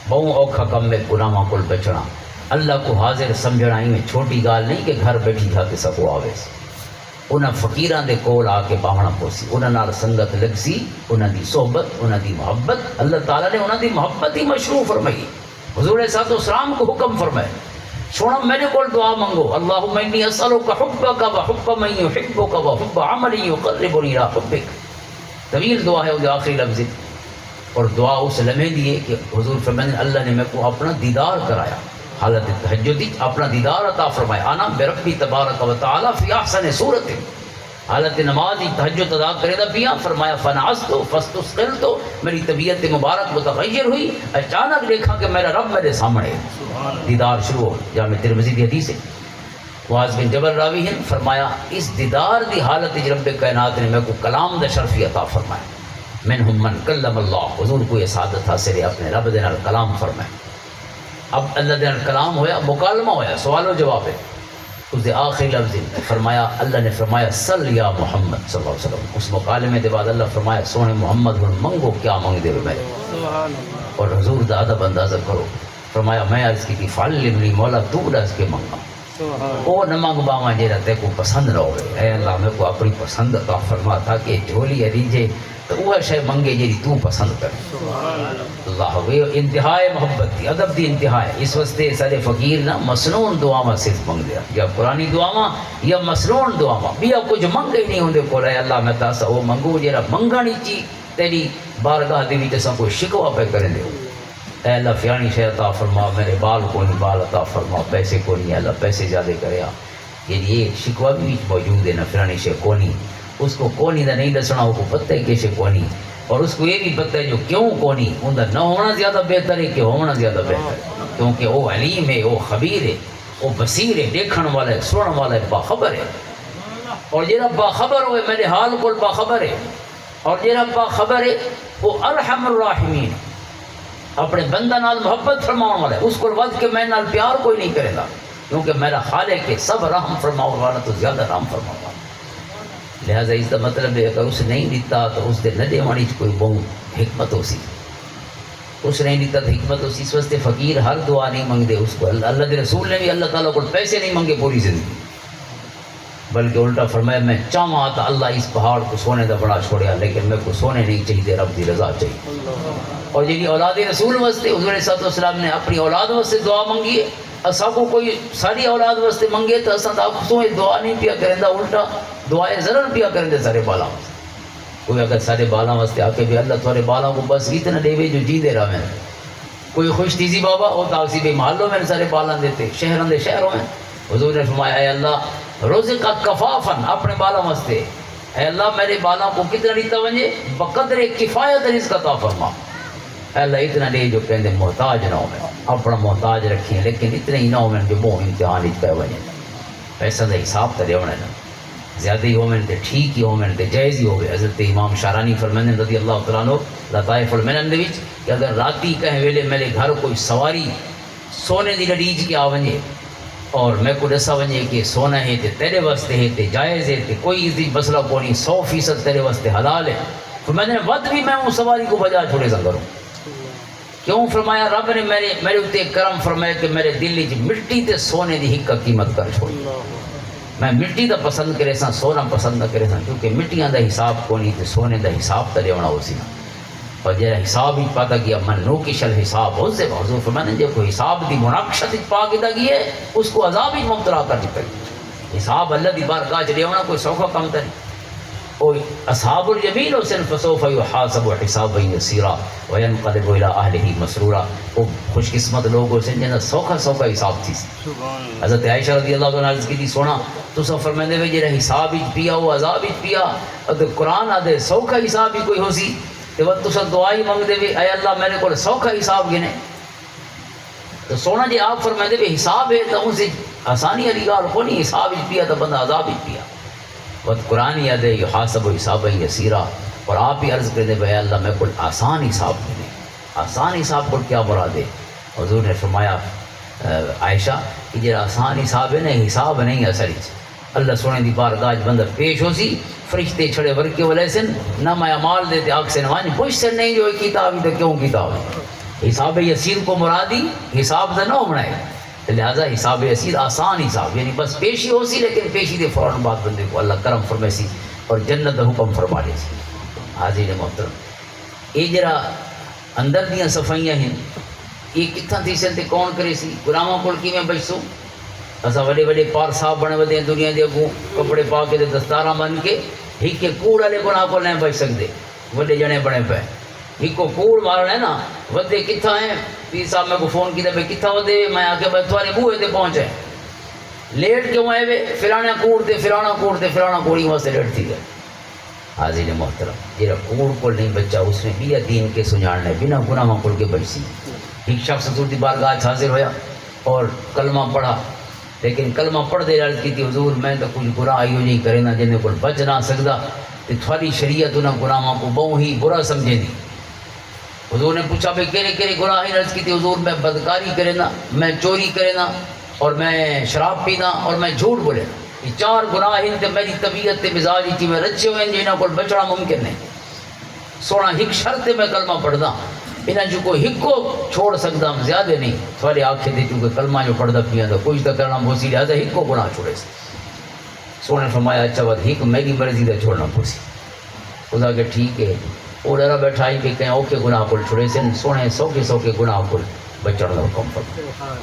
بہوں اوکھا کم میں گناہاں کول بچنا، اللہ کو حاضر سمجھنا ہی میں چھوٹی گال نہیں کہ گھر بیٹھی جاتے سکو آوے، انہاں فقیراں دے کول آ کے باہنا پوسی، انہاں نال سنگت لگ سی، انہاں دی صحبت، انہاں دی محبت، اللہ تعالیٰ نے انہاں دی محبت ہی مشروع فرمائی، حضور صلی اللہ علیہ وسلم کو حکم فرمائے سونا میرے کول دعا منگو، اللہم انی اسألک حبک و حب من یحبک و حب عمل یقربنی الی حبک، طویل دعا ہے وہ آخری لفظ، اور دعا اس لمحے دیے کہ حضور فرمائے اللہ نے میں کو اپنا دیدار کرایا، حالت تہجد اپنا دیدار عطا فرمایا، انا بربی تبارک و تعالی فی احسن صورت، حالت نماز تہجد ادا کرے دا پیا، فرمایا فنعست فاستثقلت، میری طبیعت مبارک متغیر ہوئی، اچانک دیکھا کہ میرا رب میرے سامنے، دیدار شروع ہو، جامع ترمذی کی حدیث ہے، معاذ بن جبل راوی ہیں، فرمایا اس دیدار دی حالت رب کائنات نے میں کو کلام دا شرفی عطا فرمایا، منہم من کلم اللہ، حضور کو یہ سعادت حاصل ہے اپنے رب دے نال کلام فرمائے، اب اللہ دے نال کلام ہویا، مکالمہ ہویا، سوال و جواب ہے، اس دے آخری لفظ فرمایا، اللہ نے فرمایا صل یا محمد صلی اللہ علیہ وسلم، اس مکالمے دے بعد اللہ فرمایا سونے محمد ہن منگو کیا منگ دے میرے، اور حضور دا ادب اندازہ کرو، فرمایا میں عرض کی فعلمنی مولا تو دس کے منگا، او نہ منگ باواں جیڑا تے کو پسند نہ ہوئے، اے اللہ میں کو اپنی پسند عطا فرما تاکہ جھولی دیجے تو وہ شے منگے جیڑی تو پسند کرے، اللہ وہ انتہائی محبت دی، ادب دی انتہائی، اس واسطے سارے فقیر نہ مسنون دعاواں صرف منگ دیا، یا قرآنی دعاواں یا مسنون دعاواں، بیا کچھ منگے نہیں ہوندے کول، اے اللہ میں تاسا وہ منگو جیڑا منگانی چی تیری بارگاہ دی وچ اساں کوئی شکوہ پہ کرن دے، اے اللہ فیانی شے عطا فرما، میرے بال کو نہیں بال عطا فرما، پیسے کو نہیں اللہ پیسے زیادہ کریا، یہ شکوہ بھی موجود ہے، نہ فلانی شے کو نہیں، اس کو کونی دا نہیں دسنا، وہ کو پتہ ہے کیسے کونی، اور اس کو یہ بھی پتہ ہے جو کیوں کونی، ان دا نہ ہونا زیادہ بہتر ہے کہ ہونا زیادہ بہتر ہے، کیونکہ وہ علیم ہے، وہ خبیر ہے، وہ بصیر ہے، دیکھن والا ہے، سنن والا ہے، باخبر ہے، اور جیڑا باخبر ہوئے میرے حال کو باخبر ہے، اور جیڑا باخبر ہے وہ ارحم الراحمین، اپنے بندہ نال محبت فرماؤں والا ہے، اس کو ود کے میں نال پیار کوئی نہیں کرے گا، کیونکہ میرا خالق ہے سب رحم فرماؤں والا تو زیادہ رحم فرماؤں والا، لہذا اس کا مطلب ہے اگر اسے نہیں دیتا تو اس دے نہ دیوانی کوئی بہت حکمت ہو سی، اس نے دیتا حکمت اس واسطے فقیر ہر دعا نہیں منگتے اس کو. اللہ کے رسول نے بھی اللہ تعالیٰ کو پیسے نہیں منگے پوری زندگی، بلکہ الٹا فرمایا میں چاہاں تو اللہ اس پہاڑ کو سونے کا بڑا چھوڑیا، لیکن میں کو سونے نہیں چاہیے، رب کی رضا چاہیے. اور جی اولاد رسول واسطے حضور صلی اللہ علیہ وسلم نے اپنی اولاد واسطے دعا منگی ہے. اسا کو کوئی ساری اولاد واسطے منگے تو اسا تو آپ سوئے دعا نہیں پیا کریں، الٹا دعائیں ضرور پیا کریں سارے بالا واسطے. کوئی اگر سارے بالا واسطے آ کے بھی اللہ تھوڑے بالا کو بس اتنا دے جو جی دے رہا میں. کوئی خوش تیزی بابا وہ تاکسی بھی محلوں میں سارے بالا دیتے، شہروں دے شہروں میں. حضور نے فرمایا اے اللہ روزے کا کفافن اپنے بالا واسطے، اے اللہ میرے بالا کو کتنا دیتا ونجے بقدر کفایت رزق عطا فرما. اے اللہ اتنا دے جو کہندے محتاج نہ ہو، اپنا محتاج رکھیں، لیکن اتنے ہی نہ ہو جو بہت امتحان پہ ونجے. پیسہ دا حساب تو دیونا ہے، زیادہ ہی ہومن تے ٹھیک ہی ہومن تے جائز ہی ہوئے. حضرت امام شارانی فرمانے رضی اللہ تعالیٰ عنہ لطائف المنن دے وچ کہ اگر راتی کہیں ویلے میرے گھر کوئی سواری سونے دی لڑیج کے آ ونجے اور میں کو دسا ونجے کہ سونا ہے تے تیرے واسطے ہے تے جائز ہے تے کوئی اس دی مسئلہ کونی 100% تیرے واسطے حلال ہے، فرمانے ود بھی میں اس سواری کو بجا چھوڑے سا کروں. کیوں؟ فرمایا رب نے میرے اتنے کرم فرمایا کہ میرے دل وچ مٹی تے سونے دی ہک قیمت کر چھوڑی. میں مٹی دا پسند کرے سا، سونا پسند نہ کرے سا، کیونکہ مٹیاں دا حساب کونی تے سونے دا حساب تے لیونا ہو سی. اور جہاں حساب ہی پاتا گیا من نوکش الحساب ہو سے حضور فرمانے جب کوئی حساب دی مناقشت پا کے دا گیا اس کو عذاب ہی مبتلا کر دیتا گیا. حساب اللہ دی بارگاہ چ لیونا کوئی سوکھا کام تا نہیں. او اصحاب الیمین حسن فسوف یحاسب حسابا یسیرا وینقلب الی اہلہ مسرورا. وہ خوش قسمت لوگ سے جنہاں سوکھا حساب تھی. حضرت عائشہ رضی اللہ عنہ عرض کی سونا تو سفر میں دے جڑا حساب ہی پیا وہ عذاب ہی پیا. اگر قرآن آدھے سوکھا حساب ہی کوئی ہو سی تو وہ تسا دعائی منگ دے اے اللہ میرے کو سوکھا حساب گنے. تو سونا جی آپ فرمائے دے حساب ہے تو ان سے آسانی علی گال کو نہیں، حساب ہی پیا تو بندہ عذاب ہی پیا. وہ قرآن یاد ہے یحاسب حسابا یسیرا. اور آپ ہی عرض کر دے اے اللہ میں کو آسان حساب گنے. آسان حساب کو کیا مراد ہے؟ حضور نے فرمایا عائشہ کہ جڑا آسان حساب ہے نا حساب نہیں اصل اللہ سونے دی بارگاہ بندہ پیش ہو سی فرشتے چھڑے ورکے والے سن نہ میں عمال دیتے آگ سے نوان پوچھ سے نہیں جو کتاب تو کیوں کتاب حساب یسیر کو مرادی حساب دا نہ بنائے. لہذا حساب یسیر آسان حساب یعنی بس پیشی ہو سی، لیکن پیشی دے فوراً بعد بندے کو اللہ کرم فرمائے سی اور جنت دا حکم فرما دے سی. حاضر محترم یہ جرا اندر دیاں صفائیاں ہیں یہ کتنا تھی سن تے کون کرے سی؟ غلاموں کو کی میں بچ سو اسا وڈے وڈے پار صاحب بنے ودے دنیا دے اگوں کپڑے پا کے دستاراں بن کے ہک کے کوڑ والے گناہ کو نہیں بچ سکتے. وڈے جنے بنے پے ہک کو کوڑ مارنا ہے نا ودے کتھا ہیں. پیر صاحب میں کو فون کیتا بھئی کتھا ودے؟ میں آ کے بھئی تھوڑے بوئے تے پہنچے لیٹ کیوں آئے وے فلانا کوڑ تے فلانا کوڑ تے فلانا کوڑی واسطے لیٹ تھی گئے. حاضر محترم جرا کوڑ کو نہیں بچا اس نے بھی دین کے سنجاڑنے بنا گناہوں کو کے بچ سی. ایک شخص حضور دی بارگاہ حاضر ہویا اور کلمہ پڑھا، لیکن کلمہ پڑھ دے عرض کی تھی حضور میں تو کچھ گناہ آئیو نہیں کرے نا جنہیں کو بچ نہ سکتا کہ تھوڑی شریعت انہاں گناہوں کو بہت ہی برا سمجھے دی. حضور نے پوچھا بھئی کہڑے کہڑے گناہ ہیں؟ عرض کی تھی حضور میں بدکاری کرے نا، میں چوری کرے نا، اور میں شراب پینا، اور میں جھوٹ بولے نا. یہ 4 گناہ ہیں تے میری طبیعت تے مزاج کی میں رچے ہوئے ہیں جنہاں کو بچنا ممکن نہیں. سونا ہک شرط میں کلمہ پڑھدا انہیں جو کوئی ہک کو چھوڑ سکتا ہم زیادہ نہیں تھوڑے آنکھیں دے چونکہ کلمہ جو پڑھدا پیا تو کچھ تو کرنا پوسی لہذا ہک کو گناہ چھوڑے سے. سونے فرمایا اچھا بات ہک میری مرضی دے چھوڑنا پوسی. خدا کہ ٹھیک ہے وہ ڈرا بیٹھا ہی کہ کہیں اوکے گناہ کو چھوڑے سے سونے سوکے گناہ کو بچڑ دا حکم فرمایا.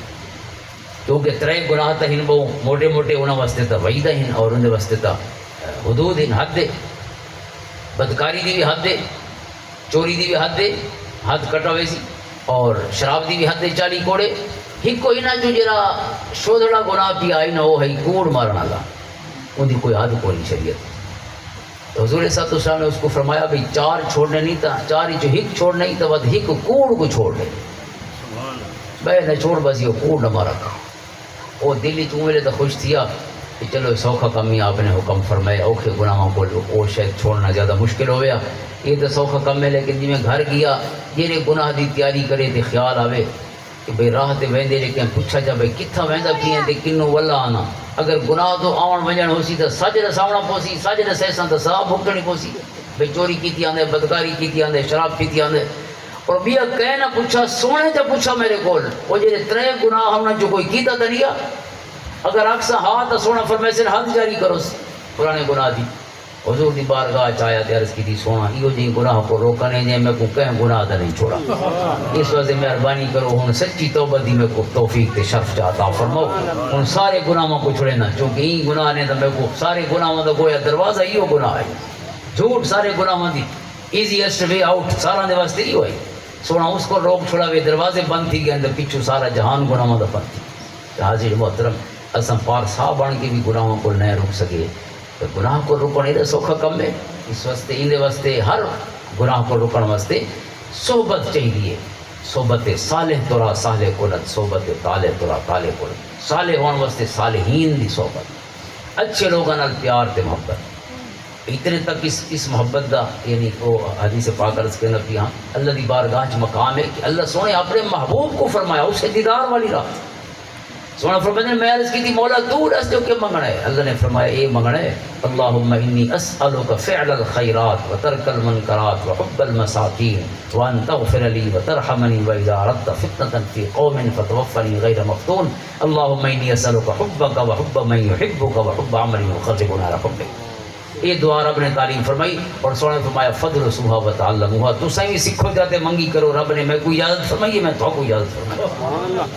کیونکہ 3 گناہ تا ہن بہو موٹے موٹے انہاں واسطے تا وعیدہ ہن اور انہاں واسطے تا حدود ہن حد دے. بدکاری دی بھی حد دے، چوری دی بھی حد دے حد کٹا ویسی، اور شراب دی بھی حد دے 40 کوڑے. ہک کوئی نہ جو جرا شودڑا گناہ پیا آئی نہ وہ ہے کوڑ مارنا لا ان دی کوئی حد کو نہیں شریعت. تو حضور صلی اللہ علیہ وسلم نے اس کو فرمایا بھئی 4 چھوڑنے نہیں تھا 4 جو ہک چھوڑ نہیں تو ود ہک کوڑ کو چھوڑ لے بھائی نہ چھوڑ بس یہ کوڑ نہ مارا کا. وہ دلی تو میرے تو خوش تھیا کہ چلو سوکھا کمی آپ نے حکم فرمایا اوکھے گناہوں کو وہ شاید چھوڑنا زیادہ مشکل ہو گیا. یہ تو سوکھا کم ہے لیکن جی میں گھر گیا جیرے گناہ دی تیاری کرے تے خیال آوے کہ بھئی راہ تے ویندے لیکن پوچھا جا بھئی کتھا ویندا پیئیں تے کنوں ولا آنا. اگر گناہ تو آن ونجن ہو سی تو سج نہ سامنا پوسی سج نہ سیساں تو صاحب بھگتنی پوسی. بھئی چوری کیتی آندے بدکاری کیتی آندے شراب پیتی آندے اور بیا کہہ نہ پوچھا سونے تے پوچھا میرے کول وہ جڑے ترے گناہ ہم جو کوئی کیتا دنیا اگر اکسا ہاتھ سونا فرمائے سے حد جاری کرو پرانے گناہ دی حضور دی بارگاہ چایا تے عرض کی تھی سونا ایو جی گناہ کو روکنے جے میں کو کہیں گناہ دا نہیں چھوڑا اس وجہ مہربانی کرو ہن سچی توبہ دی میں کو توفیق تے شرف عطا فرماؤ ہن سارے گناہوں کو چھوڑے نہ چونکہ این گناہ نے تو میں کو سارے گناہوں دا گویا دروازہ ایو گناہ ہے جھوٹ سارے گناہوں دی ایزیسٹ وے آؤٹ سارا دے واسطے ایو ہے سونا اس کو روک چھوڑا وے دروازے بند تھی گئے اندر پیچھو سارا جہان گناہوں دا بند تھی حاضر محترم اساں پارسا بن کے بھی گناہوں کو نہ روک سکے تو گناہ کو روکنا یہ سوکھا کم ہے اس واسطے اندے واسطے ہر گناہ کو روکن واسطے صحبت چاہیے صحبت صالح تورا صالح کولت صحبت طالح تورا طالح کولت صالح ہون واسطے صالحین دی صحبت اچھے لوگوں نال پیار تے محبت اتنے تک اس محبت دا یعنی وہ حدیث پاک عرض کے نبی ہاں اللہ دی بارگاہ مقام ہے کہ اللہ سونے اپنے محبوب کو فرمایا اسے دیدار والی رات سونا فرمایا میں عرض کی تھی مولا تو دس جو کہ منگنا ہے اللہ نے فرمایا اے منگنا ہے اللہم انی اسألک فعل الخیرات وترک المنکرات وحب المساکین وان تغفر لی وترحمنی واذا اردت فتنة فی قوم فتوفنی غیر مفتون اللہم انی اسألک حبک وحب من یحبک وحب عمل یقربنا الی حبک یہ دعا رب نے تعلیم فرمائی اور سونا نے فرمایا فضل صبح وتعلموها تو صحیح سکھو جاتے منگی کرو رب نے میں کوئی اجازت فرمائی میں تو کوئی اجازت فرمائی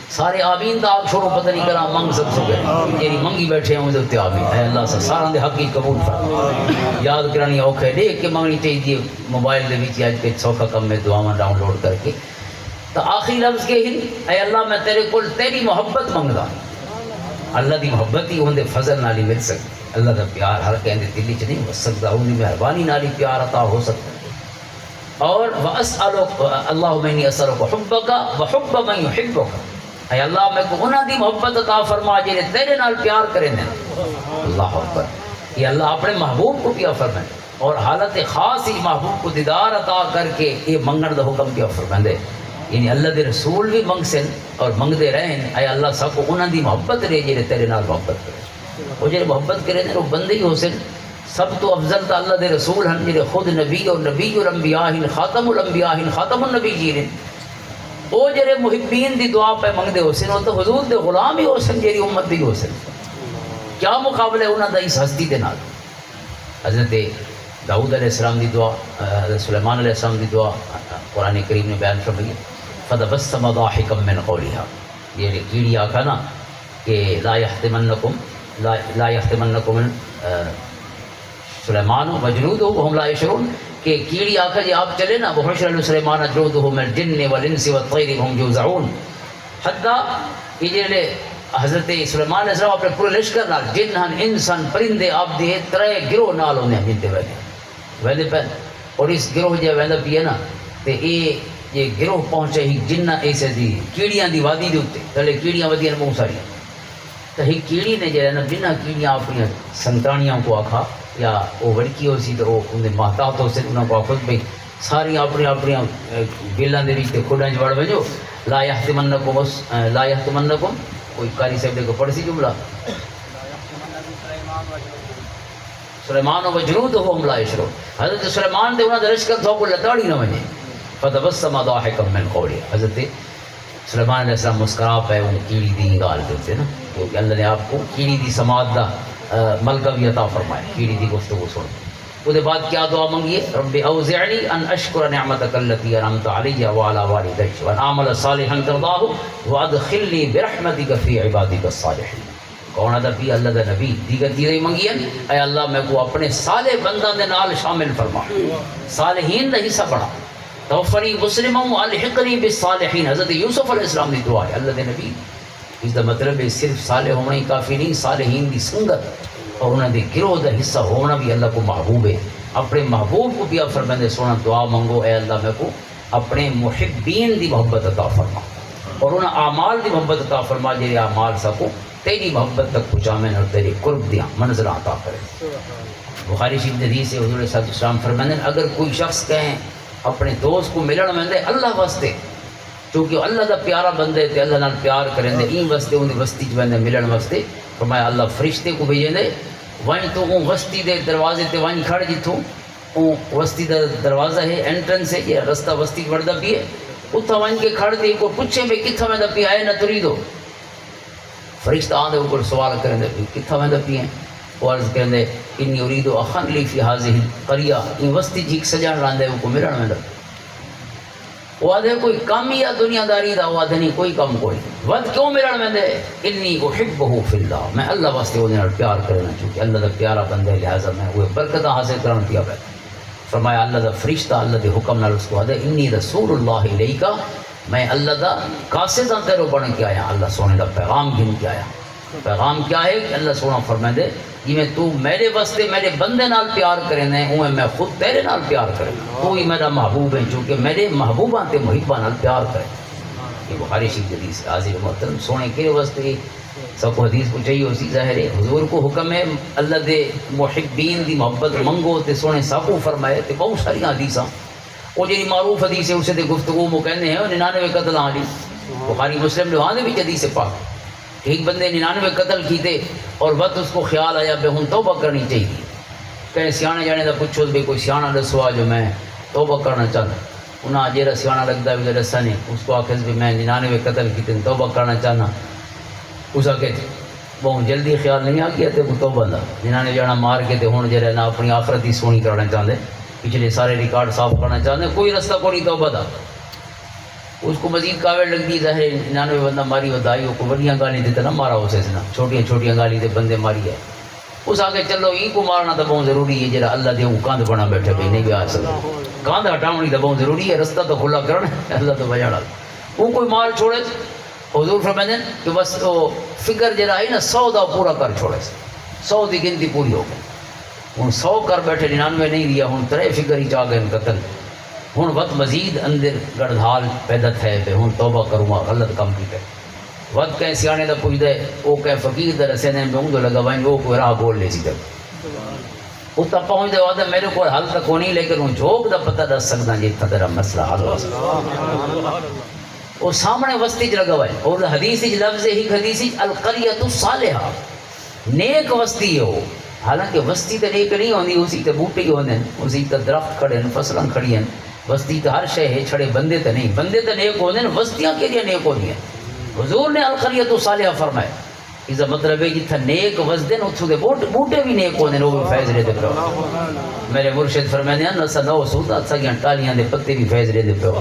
سارے آمین دا آپ چھوڑو پتہ نہیں کرا منگ سب سے گئے یعنی منگی بیٹھے ہیں مجھے اتنے آمین اے اللہ سے سارا دے حقی قبول فرما یاد کرانی اوکھے دیکھ کے منگنی چاہیے موبائل دے بیچی آج کے سوکھا کم میں دعاواں ڈاؤن لوڈ کر کے تو آخری لفظ کے ہی اے اللہ میں تیرے کول تیری محبت منگدا اللہ دی محبت ہی ہوندے فضل نالی مل سکتی اللہ دا پیار ہر کہندے دلی چ نہیں ہو سکتا ہوندی مہربانی نالی پیار عطا ہو سکتا اور واسألک اللہم انی اسألک حبک وحب من یحبک اے اللہ میں کو انہاں دی محبت عطا فرما جے تیرے نال پیار کرے نے اللہ اکبر یہ اللہ اپنے محبوب کو کیا فرمائے اور حالت خاص ہی محبوب کو دیدار عطا کر کے یہ منگن دا حکم کیا فرمائے یعنی اللہ دے رسول بھی منگ سن اور منگ دے رہن اے اللہ سب کو انہاں دی محبت رہے جے تیرے نال محبت کرے وہ جے محبت کرے نے وہ بندے ہی ہو سن سب تو افضل تا اللہ دے رسول ہیں جے خود نبی اور نبی الانبیاء خاتم الانبیاء خاتم النبیین وہ جڑے محبین دی دعا پہ منگدے ہو سن وہ تو حضور دے غلام ہی ہو سن جیری امت بھی ہو سن کیا مقابلہ ہے انہاں دا اس ہستی دے نال حضرت داؤد علیہ السلام دی دعا حضرت سلیمان علیہ السلام دی دعا قرآن کریم نے بیان فرمائی فَتَبَسَّمَ ضَاحِكًا مِّنْ قَوْلِهَا یہ کیڑی آکھا نا کہ لا يحتمنکم سلیمان وجنودہ وهم لا يشعرون کہ کیڑی آکھا جی آپ چلے نا وَحُشِرَ لِسُلَيْمَانَ جُنُودُهُ مِنَ الْجِنِّ وَالْإِنسِ وَالطَّيْرِ وَهُمْ يُوزَعُونَ حتیٰ یہ جڑے حضرت سلیمان علیہ السلام اپنے پورے لشکر نال جن ہن انسان پرندے آپ دے ترے گروہ نال ہوندے ہیں جن ویندے پہ اور اس گروہ جے ویندا پی ہے نا تے یہ گروہ پہنچے ہی جنہ ایسے دی کیڑیاں دی وادی دے اوتے تلے کیڑیاں ودیاں بہت ساری تو ہی کیڑی نے جو ہے نا جنہ کیڑیاں اپنی سنتانیاں کو آکھا یا وہ وڑکی ہو سی تو وہ انہیں محتاط ہو سے انہوں کو آخذ بھئی ساری اپنی بیلان دے بیچ تے کھوڑاں جوڑ بھیجو لا یحتمنکم کوئی قاری صاحب کو پڑھ سی جملہ سلیمان و جنودہم لا یشعرون حضرت سلیمان دے انہاں دے لشکر تو کو لتاڑی نہ ونے فتبسم ضاحکا من قولی حضرت سلیمان علیہ السلام مسکرا پہ ان کیڑی دی گال دیتے نا کیونکہ اللہ نے آپ کو کیڑی دی سماعت دا ملکہ بھی عطا فرمائے کیڑی دی گفتگو سن اس کے بعد کیا دعا منگیے رب اوزعنی ان اشکر نعمتک التی انعمت علی وعلی والدی وان اعمل صالحا ترضاہ وادخلنی برحمتک فی عبادک الصالحین کون ہے نبی اللہ دا نبی دیگر چیزیں منگی ہیں اے اللہ میں کو اپنے صالح بندہ دے نال شامل فرما صالحین دا حصہ بنا توفنی مسلما والحقنی بالصالحین حضرت یوسف علیہ السلام دی دعا ہے اللہ دے نبی اس دا مطلب ہے صرف صالح ہونا ہی کافی نہیں صالحین دی سنگت اور انہوں نے گروہ دا حصہ ہونا بھی اللہ کو محبوب ہے اپنے محبوب کو بھی آپ فرمائے سونا دعا منگو اے اللہ میں کو اپنے محبین دی محبت عطا فرما اور انہوں اعمال دی محبت عطا فرما جیرے اعمال سکو تیری محبت تک پہنچا میں اور تیری قرب دیا منزل عطا کرے بخاری شریف حدیث سے حضور صلی اللہ علیہ وسلم فرماتے ہیں اگر کوئی شخص کہیں اپنے دوست کو ملن میں اللہ واسطے کیونکہ اللہ دا پیارا بندے تے اللہ نال پیار کریں دے این واسطے ان دی بستی چ ویندے ملن واسطے فرمایا اللہ فرشتے کو بھیجیں دے وہیں تو وہ بستی دے دروازے تے وہیں کھڑ جتھوں وہ وسطی دا دروازہ ہے اینٹرنس ہے یہ رستہ وسطی بڑھتا پی ہے اتھا ون کے کھڑ دے کو پوچھے میں کتھا میں دا پی آئے نہ تری دو فرشتہ آدھے اوپر سوال کریں دے کتھا میں دا پی ہیں وہ عرض کریں دے انی اریدو اخن لی فی حاضی قریہ ان وسطی جھیک سجان راندے وہ کو ملن میں دا وہ آدھے کوئی کم یا دنیا داری دا وہ آدھے نہیں کوئی کم کوئی ود کیوں ملن میں دے انی احبہ فی اللہ میں اللہ واسطے وہ دینا پیار کرنا چونکہ اللہ دا پیارا بندے لہذا میں وہ برکتہ حاصل کرنا پیا بیٹھا فرمایا اللہ دا فرشتہ اللہ دے حکم نال اس کو آدھے انی رسول اللہ علیکہ میں اللہ دا قاصداں تیرو بن کے آیا اللہ سونے دا پیغام گن کے آیا پیغام کیا ہے کہ اللہ سونا فرمائے دے کہ میں تو میرے واسطے میرے بندے نال پیار کرنے اوے میں خود تیرے نال پیار کریں تو ہی میرا محبوب ہے چونکہ میرے محبوباں تے محباں نال پیار کریں یہ بخاری شریف حدیث ہے حاضر محترم سونے کے واسطے سب کو حدیث کو چاہیے اسی ظاہر ہے حضور کو حکم ہے اللہ دے محبین دی محبت منگو تے سونے ساکو فرمائے تے بہت ساری حدیثاں وہ جی معروف حدیث ہے اسے دے گفتگو وہ کہنے ہیں 99 قتل آلی بخاری مسلم جو آنے بھی حدیث پاک ایک بندے 99 قتل کیتے اور وقت اس کو خیال آیا بے ہن توبہ کرنی چاہیے کہیں سیانے جانے دا پوچھو بے کوئی سیانا دسوا جو میں توبہ کرنا چاہتا انہاں جیرا سیانا لگتا ہے دسا نہیں اس کو آخر بھی میں 99 قتل کیتے توبہ کرنا چاہنا اس آگے بہت جلدی خیال نہیں آ گیا تے وہ توبہ دا 99 جانا مار کے تے ہوں جرے نا اپنی آخرت ہی سونی کرنا چاہتے پچھلے سارے ریکارڈ صاف کرنا چاہتے کوئی رستہ کوئی توبہ دا اس کو مزید کاوڑ لگتی ظاہر 99 بندہ ماری ودائی کو بڑیاں گالی دیتا نہ مارا اسے سے نا چھوٹیاں چھوٹیاں گالی دے بندے ماری ہے اس آگے چلو ای کو مارنا تو بہت ضروری ہے جرا اللہ دے وہ کاندھ بنا بیٹھے بھی نہیں بھی آ سکتے کاندھ ہٹاؤنی تو بہت ضروری ہے رستہ تو کھلا کرنا اللہ تو بجا ڈال وہ کوئی مار چھوڑے حضور فرمائے دیں کہ بس تو فکر جرا ہے نا 100 دا پورا کر چھوڑے 100 دی گنتی پوری ہو گئی ہوں 100 کر بیٹھے 99 نہیں دیا ہوں 3 فکر ہی چاہ گئے قتل ہوں وقت مزید اندر گڑھال پیدا تھے پہ ہوں توبہ کروں گا غلط کام کی پہ وقت کہیں سیانے دا پوچھ دے وہ کہیں فقیر دا رسے نے میں اندو لگا بائیں وہ کوئی راہ بول لے سی تک وہ تب پہنچ دے وعدہ میرے کو حل تک ہونی لیکن ہوں جھوک دا پتہ دس سکتا جی تدرہ مسئلہ حل ہو سکتا وہ سامنے وسطی لگا بائیں اور حدیث لفظ ہی حدیث القریۃ الصالحہ نیک وسطی ہو حالانکہ وسطی تے نیک نہیں ہوندی اسی تے بوٹے ہی ہوندے اسی تے درخت کھڑے ہیں فصلاں کھڑی ہیں وسطی تے ہر شے ہے چھڑے بندے تے نہیں بندے تے نیک ہوندے ہیں وسطیاں کے لیے نیک ہوندی ہیں حضور نے القریۃ الصالحہ فرمایا اس کا مطلب ہے جتھا نیک وسدے ہیں اتھوں دے بوٹے بھی نیک ہوندے ہیں وہ بھی فیض لے دے پہ میرے مرشد فرمائے ہیں نسا نو سودا سگیاں ٹالیاں دے پتے بھی فیض لے دے پہ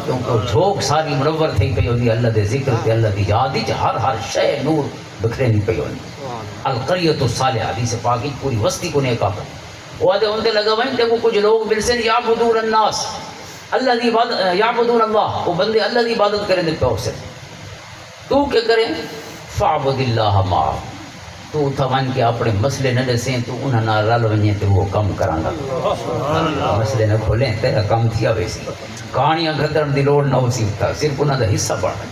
کیونکہ جھوک ساری منور تھی پئی ہوندی اللہ دے ذکر تے اللہ دی یاد وچ ہر شے نور بکھرے نہیں پئی ہوندی القریۃ الصالحہ حدیث پاک کی پوری وسطی کو نیک آقا وہ آدھے ان کے لگا بھائی دیکھو کچھ لوگ ملسن یعبدون الناس اللہ دی عبادت یعبدون اللہ وہ بندے اللہ دی عبادت کریں دے پہ سے تو کیا کریں فعبد اللہ ما تو تھوان کے اپنے مسئلے نہ دسیں تو انہاں نہ رل ونجیں تو وہ کم کران گا مسئلے نہ کھولیں تیرا کم تھیا ویسی کہانیاں گھترن دی لوڑ نہ ہو سی صرف انہاں دا حصہ پڑھنا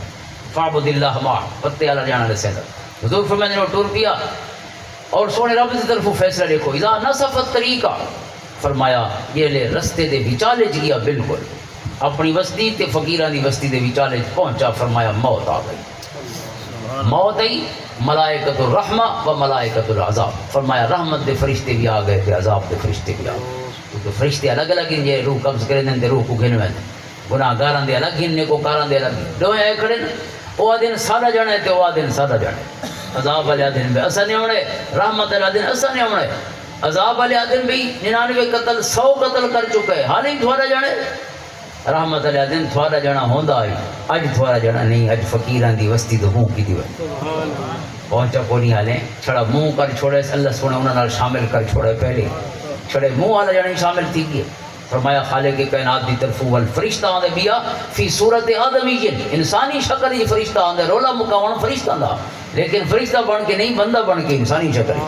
فعبد اللہ ما پتے والا جانا دسیں حضور فرمانے نے ٹور پیا اور سونے رب کی طرف فیصلہ دیکھو اذا نصفت طریقہ فرمایا یہ لے رستے دے وچالے گیا بالکل اپنی وسطی تے فقیران دی وسطی دے وچالے پہنچا فرمایا موت آ گئی موت آئی ملائکۃ الرحمہ و ملائکۃ العذاب فرمایا رحمت دے فرشتے بھی آ گئے تے عذاب دے فرشتے بھی آ گئے کیونکہ فرشتے الگ الگ ہیں یہ روح قبض کریں دیں روح کو گھن وین گناہ گاران دے الگ ہیں نیکو کاران دے الگ ہیں دوئے آئے کھڑے وہ دن سادہ جانے تے وہ دن سادہ جانے عذاب علیہ دن بھی اسا نہیں ہونے رحمت علیہ دن اسا نہیں ہونے عذاب علیہ دن بھی 99 قتل 100 قتل کر چکے حال ہی تھوڑا جانے رحمت علیہ دن تھوڑا جانا ہوندہ آئی اج تھوڑا جانا نہیں اج فقیران دی وسطی تو ہوں کی دی ہوئے پہنچا کو نہیں حالیں چھڑا منہ کر چھوڑے اللہ سونے انہوں نے شامل کر چھوڑے پہلے چھڑے منہ والا جانا شامل تھی گئے فرمایا خالق کائنات دی طرف والفرشتہ آندے بیا فی صورت آدمی انسانی شکل ہی فرشتہ آندے رولا مکاون فرشتہ آندہ لیکن فرشتہ بن کے نہیں بندہ بن کے انسانی شکل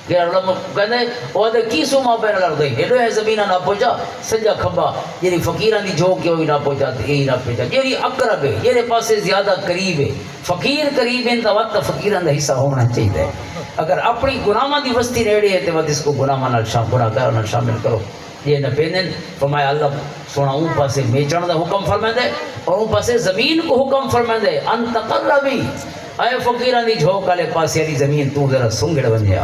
کہ علماء کہتے ہیں وہ دے کی سو ماں پہنے لڑ گئی ایڈو ہے زمینہ نہ پہنچا سجا کھبا یہ فقیران دی جھوک ہوئی نہ پہنچا یہی نہ پہنچا یہ اقرب ہے یہ پاسے زیادہ قریب ہے فقیر قریب ہے تو وقت فقیران دا حصہ ہونا چاہیے اگر اپنی گناہاں دی وسطی ریڑے ہے تو اس کو گناہاں نال شامل کرو یہ نہ پہنن فرمایا اللہ سونا اون پاسے میچن دا حکم فرمائے دے اور اون پاسے زمین کو حکم فرمائے دے ان تقربی اے فقیران دی جھوک والے پاسے والی زمین تو ذرا سنگڑ ونجیا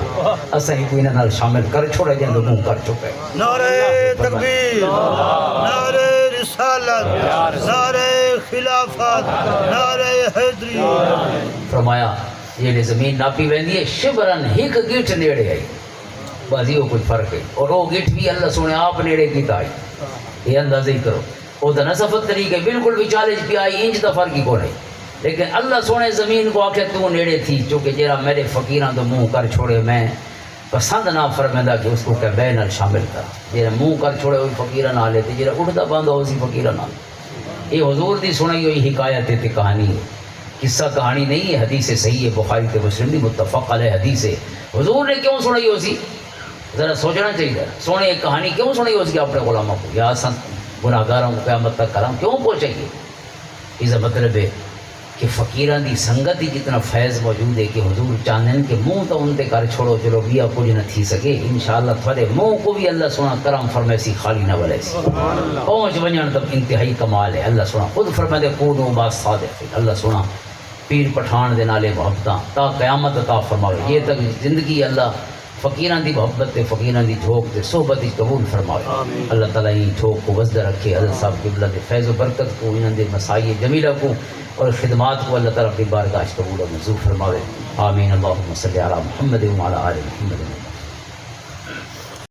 اساں ہی کوئی نال شامل کر چھوڑے جن منہ کر چکے نعرہ تکبیر، نعرہ رسالت، نعرہ خلافت، نعرہ حیدری۔ فرمایا یہ زمین ناپی ویندی ہے شبرن ایک گیٹ نیڑے آئی، بس یہ کوئی فرق ہے، اور وہ گیٹ بھی اللہ سونے آپ نیڑے کیتا آئی، یہ اندازہ ہی کرو وہ دا نصفت طریقے بالکل وچالج پہ آئی، انج دا فرق ہی کو نہیں، لیکن اللہ سونے زمین کو آکھے تو نیڑے تھی چونکہ جیرا میرے فقیران تو منہ کر چھوڑے میں پسند نہ فرمیندہ کہ اس کو کہ بے نال شامل کر، جیرا منہ کر چھوڑے ہوئی فقیران آ لیتے، جیرا اٹھتا باندھا اسی فقیران آ لیتے۔ یہ حضور دی سنائی ہوئی حکایت تے کہانی ہے، قصہ کہانی نہیں ہے، حدیث صحیح ہے، بخاری تے مسلم دی متفق علیہ حدیث ہے۔ حضور نے کیوں سنائی ہو سی؟ ذرا سوچنا چاہیے، سونے ایک کہانی کیوں سنائی ہو سی اپنے غلاموں کو، یا گناہگاروں کو قیامت تک کرام کیوں پہنچائیے؟ اس کا مطلب ہے کہ فقیران دی سنگت ہی جتنا فیض موجود ہے کہ حضور چاندن کے منہ تو ان تے کر چھوڑو چلو بیا کچھ نہ تھی سکے، انشاءاللہ تھوڑے منہ کو بھی اللہ سونا کرم فرمائے سی خالی نہ بلے سی پہنچ ونجن تک انتہائی کمال ہے۔ اللہ سونا خود فرمائے دے کونو با صادق، اللہ سونا پیر پٹھان دے نالے محبتاں تا قیامت عطا فرماوے، یہ تک زندگی اللہ فقیران دی محبت تے فقیران دی جھوک تے صحبت دی قبول فرماوے۔ اللہ تعالیٰ یہ جھوک کو وزدہ رکھے، حضرت صاحب قبلہ دے فیض و برکت کو، انہوں دے مسائی جمیلہ کو اور خدمات کو اللہ تعالیٰ اپنی بارگاہ قبول و منظور فرماوے۔ آمین۔ اللہم صلی علی محمد و علی آل محمد۔